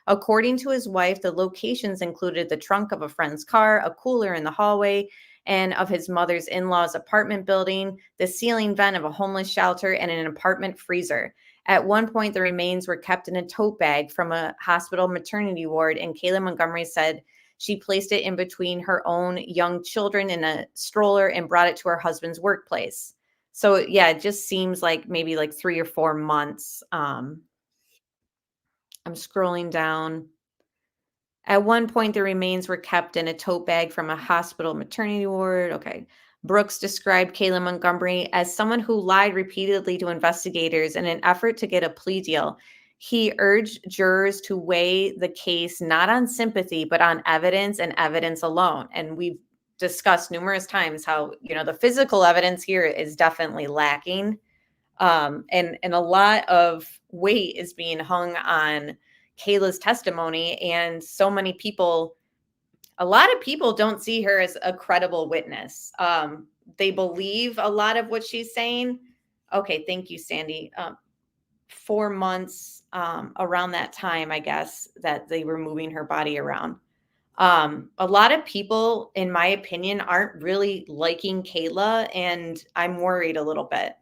According to his wife, the locations included the trunk of a friend's car, a cooler in the hallway, and of his mother's in-laws apartment building, the ceiling vent of a homeless shelter, and an apartment freezer. At one point, the remains were kept in a tote bag from a hospital maternity ward, and Kayla Montgomery said she placed it in between her own young children in a stroller and brought it to her husband's workplace. So yeah, it just seems like maybe like 3 or 4 months. I'm scrolling down. At one point, the remains were kept in a tote bag from a hospital maternity ward. Okay. Brooks described Kayla Montgomery as someone who lied repeatedly to investigators in an effort to get a plea deal. He urged jurors to weigh the case not on sympathy, but on evidence and evidence alone. And we've discussed numerous times how, you know, the physical evidence here is definitely lacking. And a lot of weight is being hung on Kayla's testimony. And so many people, a lot of people don't see her as a credible witness. They believe a lot of what she's saying. Okay, thank you, Sandy. 4 months around that time, I guess, that they were moving her body around. A lot of people, in my opinion, aren't really liking Kayla, and I'm worried a little bit.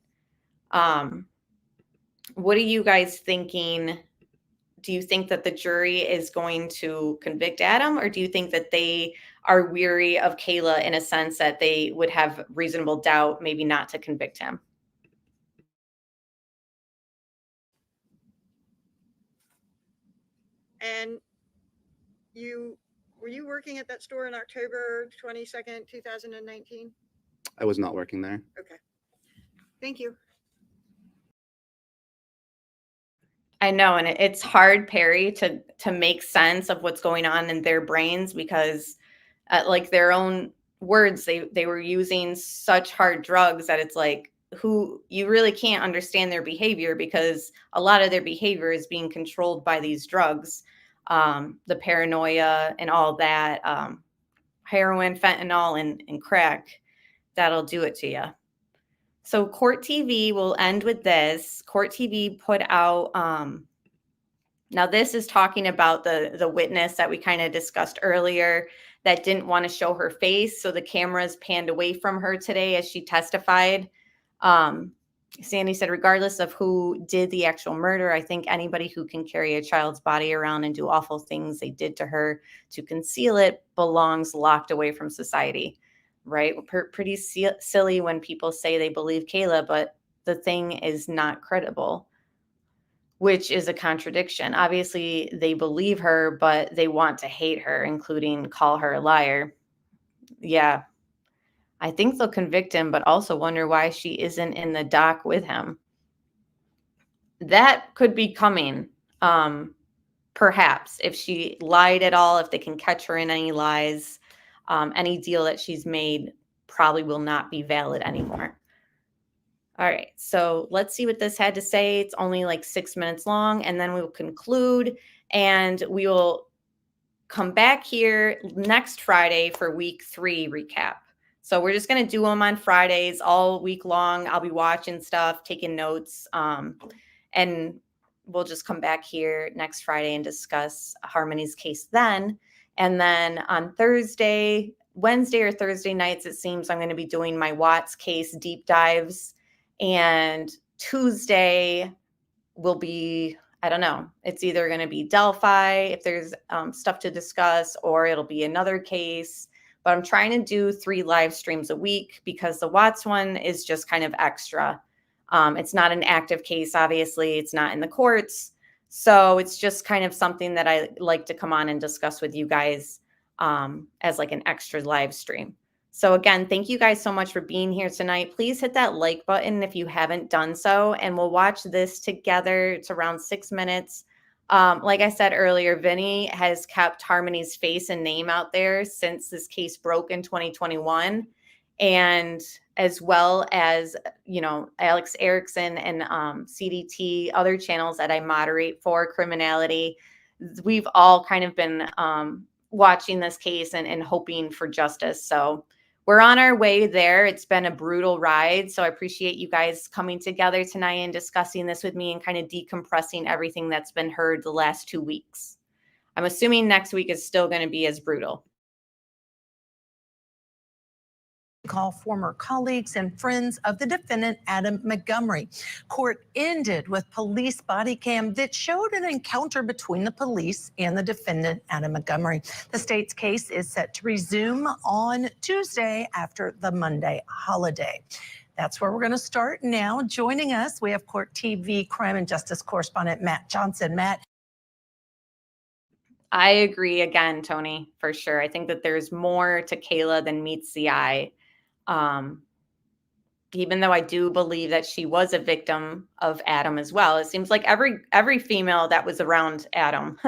What are you guys thinking? Do you think that the jury is going to convict Adam, or do you think that they are weary of Kayla in a sense that they would have reasonable doubt maybe not to convict him? And were you working at that store in October 22nd, 2019? I was not working there. Okay. Thank you. I know, and it's hard, Perry, to make sense of what's going on in their brains because, like their own words, they were using such hard drugs that it's like you really can't understand their behavior because a lot of their behavior is being controlled by these drugs, the paranoia and all that, heroin, fentanyl, and crack. That'll do it to you. So Court TV will end with this. Court TV put out, now this is talking about the witness that we kind of discussed earlier that didn't want to show her face. So the cameras panned away from her today as she testified. Sandy said, regardless of who did the actual murder, I think anybody who can carry a child's body around and do awful things they did to her to conceal it belongs locked away from society. Right? Pretty silly when people say they believe Kayla, but the thing is not credible, which is a contradiction. Obviously, they believe her, but they want to hate her, including call her a liar. Yeah. I think they'll convict him, but also wonder why she isn't in the dock with him. That could be coming. Perhaps if she lied at all, if they can catch her in any lies. Any deal that she's made probably will not be valid anymore. All right, so let's see what this had to say. It's only like 6 minutes long, and then we will conclude, and we will come back here next Friday for week 3 recap. So we're just going to do them on Fridays all week long. I'll be watching stuff, taking notes, and we'll just come back here next Friday and discuss Harmony's case then. And then on Wednesday or Thursday nights, it seems I'm going to be doing my Watts case deep dives. And Tuesday will be, I don't know, it's either going to be Delphi if there's stuff to discuss, or it'll be another case. But I'm trying to do 3 live streams a week because the Watts one is just kind of extra. It's not an active case, obviously. It's not in the courts. So it's just kind of something that I like to come on and discuss with you guys as like an extra live stream. So again, thank you guys so much for being here tonight. Please hit that like button if you haven't done so, and we'll watch this together. It's around 6 minutes. Like I said earlier, Vinny has kept Harmony's face and name out there since this case broke in 2021. And as well as, Alex Erickson and CDT, other channels that I moderate for criminality. We've all kind of been watching this case and hoping for justice. So we're on our way there. It's been a brutal ride. So I appreciate you guys coming together tonight and discussing this with me and kind of decompressing everything that's been heard the last 2 weeks. I'm assuming next week is still going to be as brutal. Call former colleagues and friends of the defendant, Adam Montgomery. Court ended with police body cam that showed an encounter between the police and the defendant, Adam Montgomery. The state's case is set to resume on Tuesday after the Monday holiday. That's where we're going to start now. Joining us, we have Court TV crime and justice correspondent Matt Johnson. Matt. I agree again, Tony, for sure. I think that there's more to Kayla than meets the eye. Even though I do believe that she was a victim of Adam as well. It seems like every female that was around Adam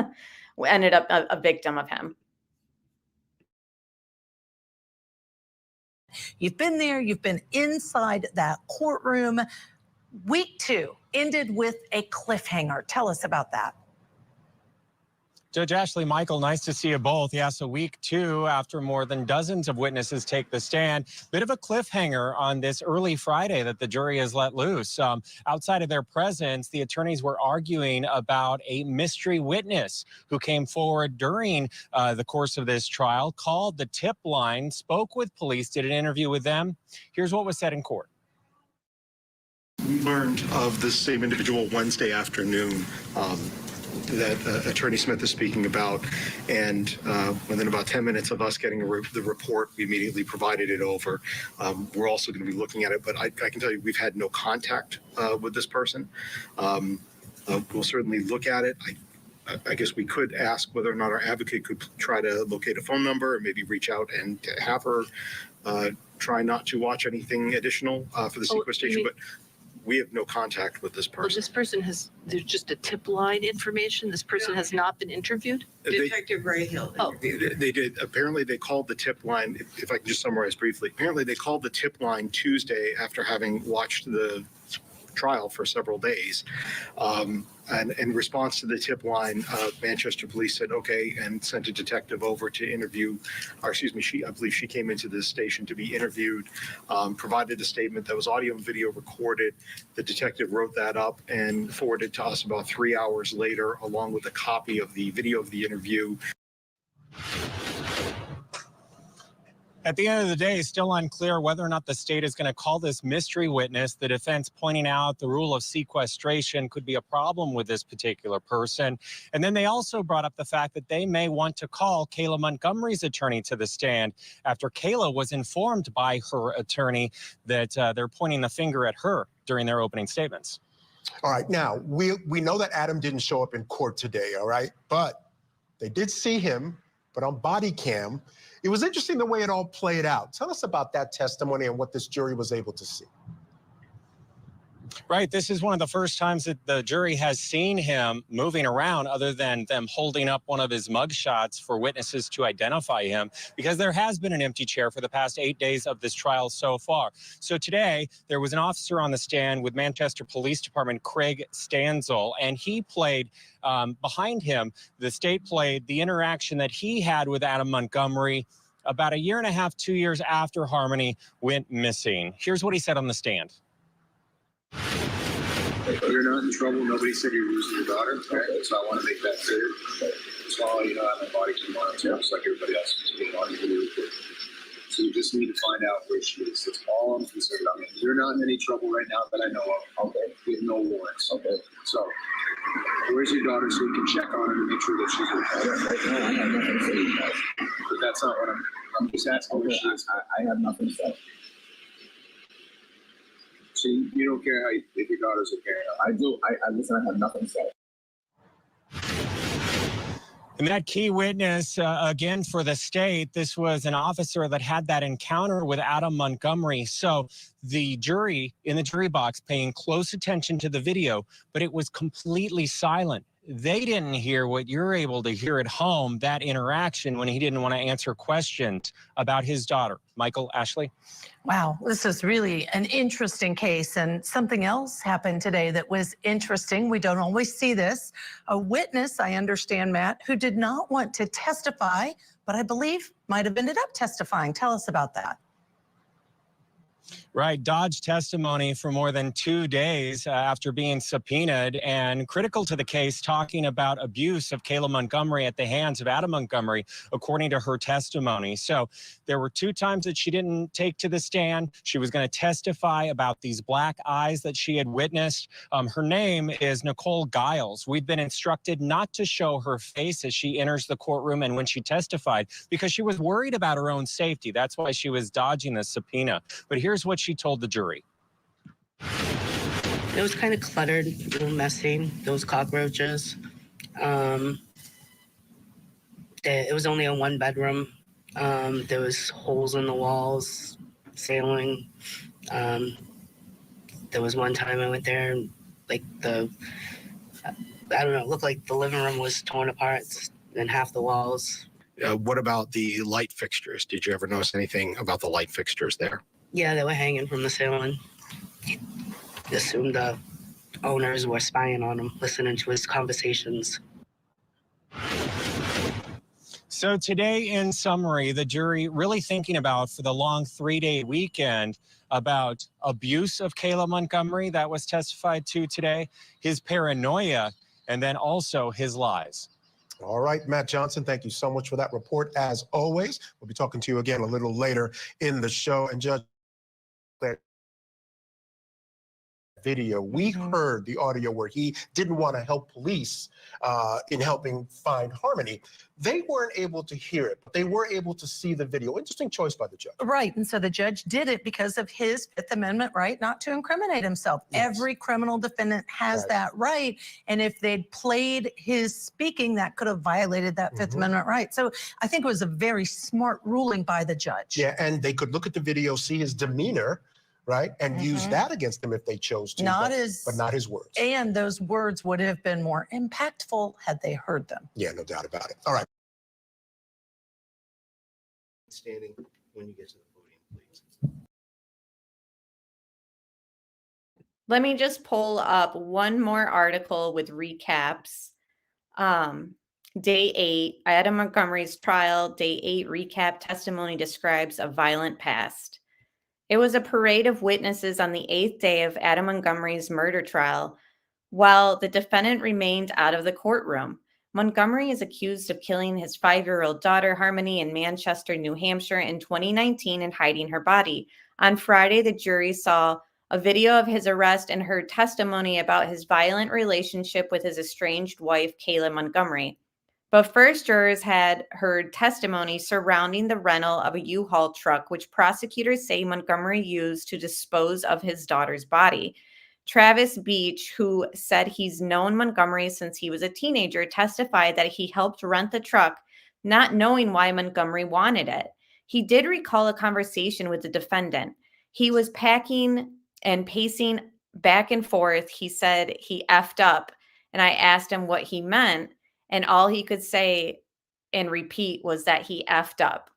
ended up a victim of him. You've been there, you've been inside that courtroom. Week 2 ended with a cliffhanger. Tell us about that. Judge Ashley, Michael, nice to see you both. Yes, a week, too, after more than dozens of witnesses take the stand. Bit of a cliffhanger on this early Friday that the jury has let loose. Outside of their presence, the attorneys were arguing about a mystery witness who came forward during the course of this trial, called the tip line, spoke with police, did an interview with them. Here's what was said in court. We learned of this same individual Wednesday afternoon that Attorney Smith is speaking about, and within about 10 minutes of us getting the report, we immediately provided it over. We're also going to be looking at it, but I can tell you we've had no contact with this person. We'll certainly look at it. I guess we could ask whether or not our advocate could try to locate a phone number or maybe reach out and have her try not to watch anything additional for the sequestration, but we have no contact with this person. Well, this person there's just a tip line information. This person has not been interviewed? Detective Grayhill interviewed. They did. Apparently, they called the tip line, if I can just summarize briefly. Apparently, they called the tip line Tuesday after having watched the trial for several days. And in response to the tip line, Manchester Police said, okay, and sent a detective over to interview, or excuse me, I believe she came into the station to be interviewed, provided a statement that was audio and video recorded. The detective wrote that up and forwarded to us about 3 hours later, along with a copy of the video of the interview. At the end of the day, still unclear whether or not the state is going to call this mystery witness. The defense pointing out the rule of sequestration could be a problem with this particular person. And then they also brought up the fact that they may want to call Kayla Montgomery's attorney to the stand after Kayla was informed by her attorney that they're pointing the finger at her during their opening statements. All right, now, we know that Adam didn't show up in court today, all right? But they did see him, but on body cam. It was interesting the way it all played out. Tell us about that testimony and what this jury was able to see. Right. This is one of the first times that the jury has seen him moving around other than them holding up one of his mugshots for witnesses to identify him, because there has been an empty chair for the past 8 days of this trial so far. So today there was an officer on the stand with Manchester Police Department, Craig Stanzel, and he played behind him. The state played the interaction that he had with Adam Montgomery about 1.5 years, 2 years after Harmony went missing. Here's what he said on the stand. You're not in trouble. Nobody said you're losing your daughter. Okay. So I want to make that clear. So, you know, I have my body cam on, just like everybody else is being on video. So you just need to find out where she is. That's all I'm concerned about. You're not in any trouble right now that I know of. Okay. We have no warrants. Okay. So where's your daughter so we can check on her to make sure that she's okay? Right now, I have nothing to say. But that's not what I'm just asking where she is. I have nothing to say. So you don't care if your daughter's okay? I do. I listen, I have nothing to say. And that key witness, again, for the state, this was an officer that had that encounter with Adam Montgomery. So the jury, in the jury box, paying close attention to the video, but it was completely silent. They didn't hear what you're able to hear at home, that interaction when he didn't want to answer questions about his daughter. Michael, Ashley? Wow, this is really an interesting case, and something else happened today that was interesting. We don't always see this. A witness, I understand, Matt, who did not want to testify, but I believe might have ended up testifying. Tell us about that. Right, dodged testimony for more than 2 days after being subpoenaed, and critical to the case, talking about abuse of Kayla Montgomery at the hands of Adam Montgomery, according to her testimony. So there were 2 times that she didn't take to the stand. She was going to testify about these black eyes that she had witnessed. Her name is Nicole Giles. We've been instructed not to show her face as she enters the courtroom and when she testified, because she was worried about her own safety. That's why she was dodging the subpoena. But here's what she told the jury. It was kind of cluttered, a little messy, those cockroaches. It was only a 1-bedroom. There was holes in the walls, ceiling. There was one time I went there and like I don't know, it looked like the living room was torn apart and half the walls. What about the light fixtures? Did you ever notice anything about the light fixtures there? Yeah, they were hanging from the ceiling. Assumed the owners were spying on him, listening to his conversations. So today, in summary, the jury really thinking about for the long 3-day weekend about abuse of Kayla Montgomery that was testified to today, his paranoia, and then also his lies. All right, Matt Johnson, thank you so much for that report. As always, we'll be talking to you again a little later in the show. And Judge, that video, we heard the audio where he didn't want to help police in helping find Harmony. They weren't able to hear it, but they were able to see the video. Interesting choice by the judge. Right, and so the judge did it because of his Fifth Amendment right not to incriminate himself. Yes. Every criminal defendant has Right. that right, and if they'd played his speaking, that could have violated that Fifth Amendment right. So I think it was a very smart ruling by the judge. Yeah, and they could look at the video, see his demeanor, right, and use that against him if they chose to, but not his words. And those words would have been more impactful had they heard them. Yeah, no doubt about it. All right. Standing when you get to the podium, please. Let me just pull up one more article with recaps. Day 8, Adam Montgomery's trial, Day 8 recap testimony describes a violent past. It was a parade of witnesses on the 8th day of Adam Montgomery's murder trial, while the defendant remained out of the courtroom. Montgomery is accused of killing his 5-year-old daughter, Harmony, in Manchester, New Hampshire in 2019 and hiding her body. On Friday, the jury saw a video of his arrest and heard testimony about his violent relationship with his estranged wife, Kayla Montgomery. But first, jurors had heard testimony surrounding the rental of a U-Haul truck, which prosecutors say Montgomery used to dispose of his daughter's body. Travis Beach, who said he's known Montgomery since he was a teenager, testified that he helped rent the truck, not knowing why Montgomery wanted it. He did recall a conversation with the defendant. He was packing and pacing back and forth. He said he effed up, and I asked him what he meant. And all he could say and repeat was that he effed up.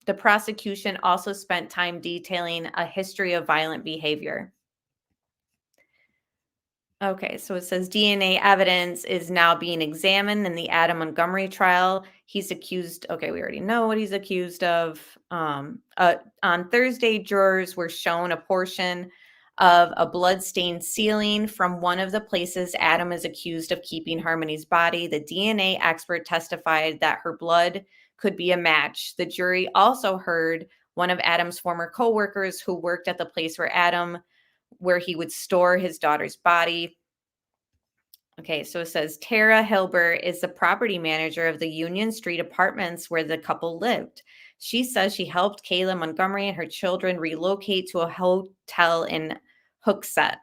The prosecution also spent time detailing a history of violent behavior. Okay, so it says DNA evidence is now being examined in the Adam Montgomery trial. He's accused, okay, we already know what he's accused of. On Thursday, jurors were shown a portion of a blood-stained ceiling from one of the places Adam is accused of keeping Harmony's body. The DNA expert testified that her blood could be a match. The jury also heard one of Adam's former co-workers who worked at the place where he would store his daughter's body. Okay, so it says Tara Hilbert is the property manager of the Union Street apartments where the couple lived. She says she helped Kayla Montgomery and her children relocate to a hotel in Hooksett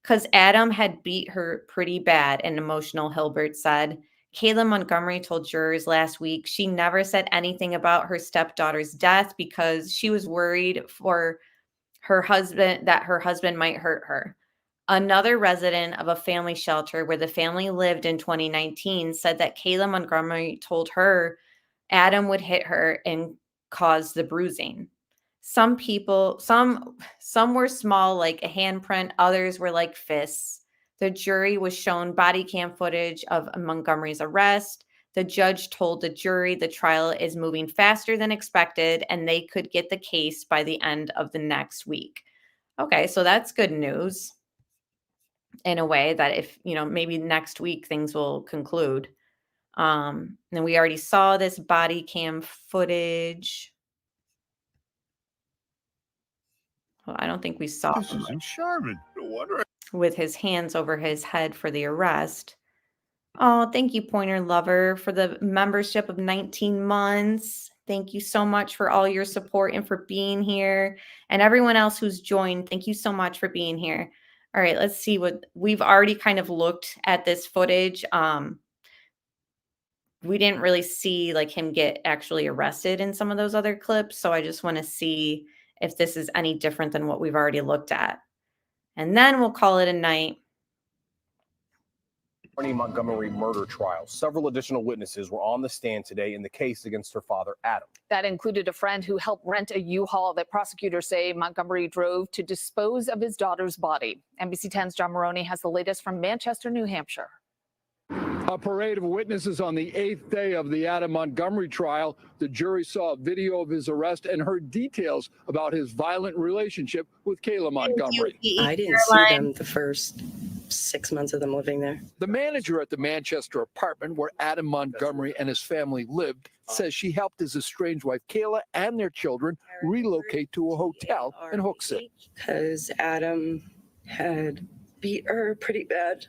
because Adam had beat her pretty bad, an emotional Hilbert said. Kayla Montgomery told jurors last week she never said anything about her stepdaughter's death because she was worried for her husband that her husband might hurt her. Another resident of a family shelter where the family lived in 2019 said that Kayla Montgomery told her Adam would hit her and cause the bruising. Some people, some were small, like a handprint. Others were like fists. The jury was shown body cam footage of Montgomery's arrest. The judge told the jury the trial is moving faster than expected and they could get the case by the end of the next week. Okay, so that's good news in a way that if, maybe next week things will conclude. And we already saw this body cam footage. Well, I don't think we saw him Sherman. No wonder. with his hands over his head for the arrest. Oh, thank you, Pointer Lover, for the membership of 19 months. Thank you so much for all your support and for being here. And everyone else who's joined, thank you so much for being here. All right, let's see what we've already kind of looked at this footage. We didn't really see like him get actually arrested in some of those other clips. So I just want to see if this is any different than what we've already looked at. And then we'll call it a night. Montgomery murder trial. Several additional witnesses were on the stand today in the case against her father, Adam. That included a friend who helped rent a U-Haul that prosecutors say Montgomery drove to dispose of his daughter's body. NBC 10's John Maroney has the latest from Manchester, New Hampshire. A parade of witnesses on the 8th day of the Adam Montgomery trial. The jury saw a video of his arrest and heard details about his violent relationship with Kayla Montgomery. I didn't see them the first 6 months of them living there. The manager at the Manchester apartment where Adam Montgomery and his family lived says she helped his estranged wife Kayla and their children relocate to a hotel in Hooksett. Because Adam had beat her pretty bad.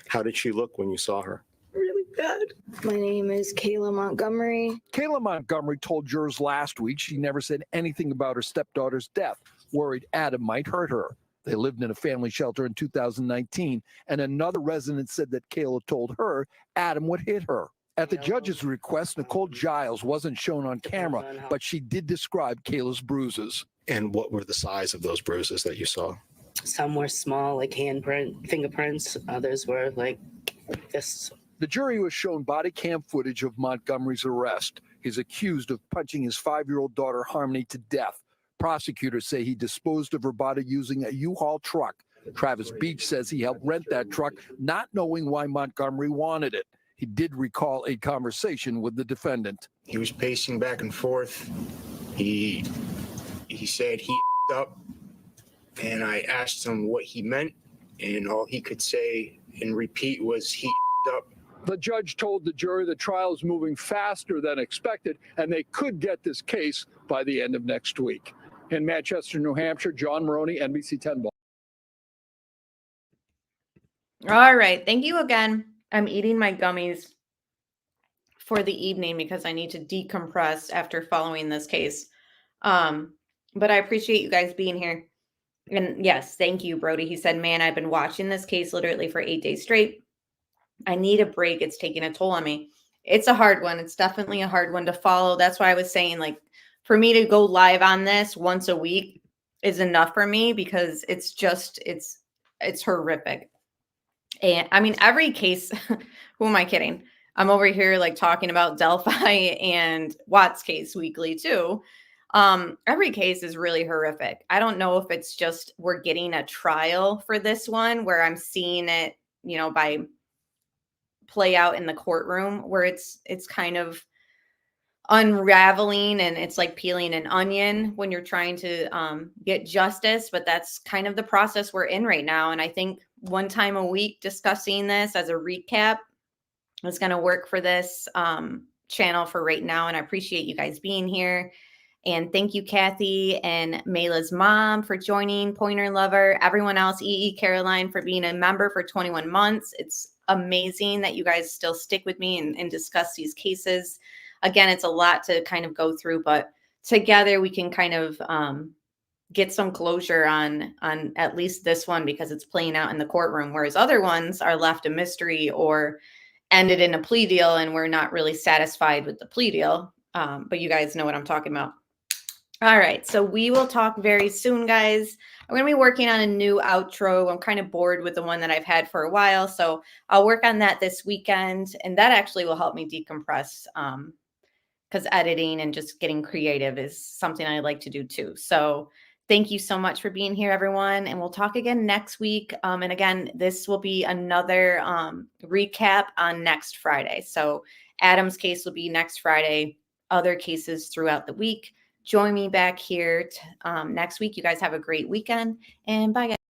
How did she look when you saw her? Really bad. My name is Kayla Montgomery. Kayla Montgomery told jurors last week she never said anything about her stepdaughter's death, worried Adam might hurt her. They lived in a family shelter in 2019, and another resident said that Kayla told her Adam would hit her. At the judge's request, Nicole Giles wasn't shown on camera, but she did describe Kayla's bruises. And what were the size of those bruises that you saw? Some were small, like fingerprints. Others were like fists. The jury was shown body cam footage of Montgomery's arrest. He's accused of punching his 5-year-old daughter Harmony to death. Prosecutors say he disposed of her body using a U-Haul truck. Travis Beach says he helped rent that truck, not knowing why Montgomery wanted it. He did recall a conversation with the defendant. He was pacing back and forth. He said he up, and I asked him what he meant, and all he could say and repeat was he up. The judge told the jury the trial is moving faster than expected, and they could get this case by the end of next week. In Manchester, New Hampshire, John Maroney, NBC 10 Ball. All right. Thank you again. I'm eating my gummies for the evening because I need to decompress after following this case. But I appreciate you guys being here. And yes, thank you, Brody. He said, man, I've been watching this case literally for 8 days straight. I need a break. It's taking a toll on me. It's a hard one. It's definitely a hard one to follow. That's why I was saying, like, for me to go live on this once a week is enough for me because it's just, it's horrific. And I mean, every case, who am I kidding? I'm over here like talking about Delphi and Watt's case weekly too. Every case is really horrific. I don't know if it's just we're getting a trial for this one where I'm seeing it, you know, by play out in the courtroom where it's kind of unraveling and it's like peeling an onion when you're trying to get justice. But that's kind of the process we're in right now. And I think one time a week discussing this as a recap is going to work for this channel for right now. And I appreciate you guys being here. And thank you, Kathy and Mayla's mom for joining, Pointer Lover, everyone else, Caroline for being a member for 21 months. It's amazing that you guys still stick with me and discuss these cases. Again, it's a lot to kind of go through, but together we can kind of get some closure on at least this one because it's playing out in the courtroom, whereas other ones are left a mystery or ended in a plea deal and we're not really satisfied with the plea deal. But you guys know what I'm talking about. All right, so we will talk very soon, guys. I'm going to be working on a new outro. I'm kind of bored with the one that I've had for a while, so I'll work on that this weekend, and that actually will help me decompress because editing and just getting creative is something I like to do too. So thank you so much for being here, everyone, and we'll talk again next week. And again, this will be another recap on next Friday. So Adam's case will be next Friday, other cases throughout the week. Join me back here next week. You guys have a great weekend, and bye, guys.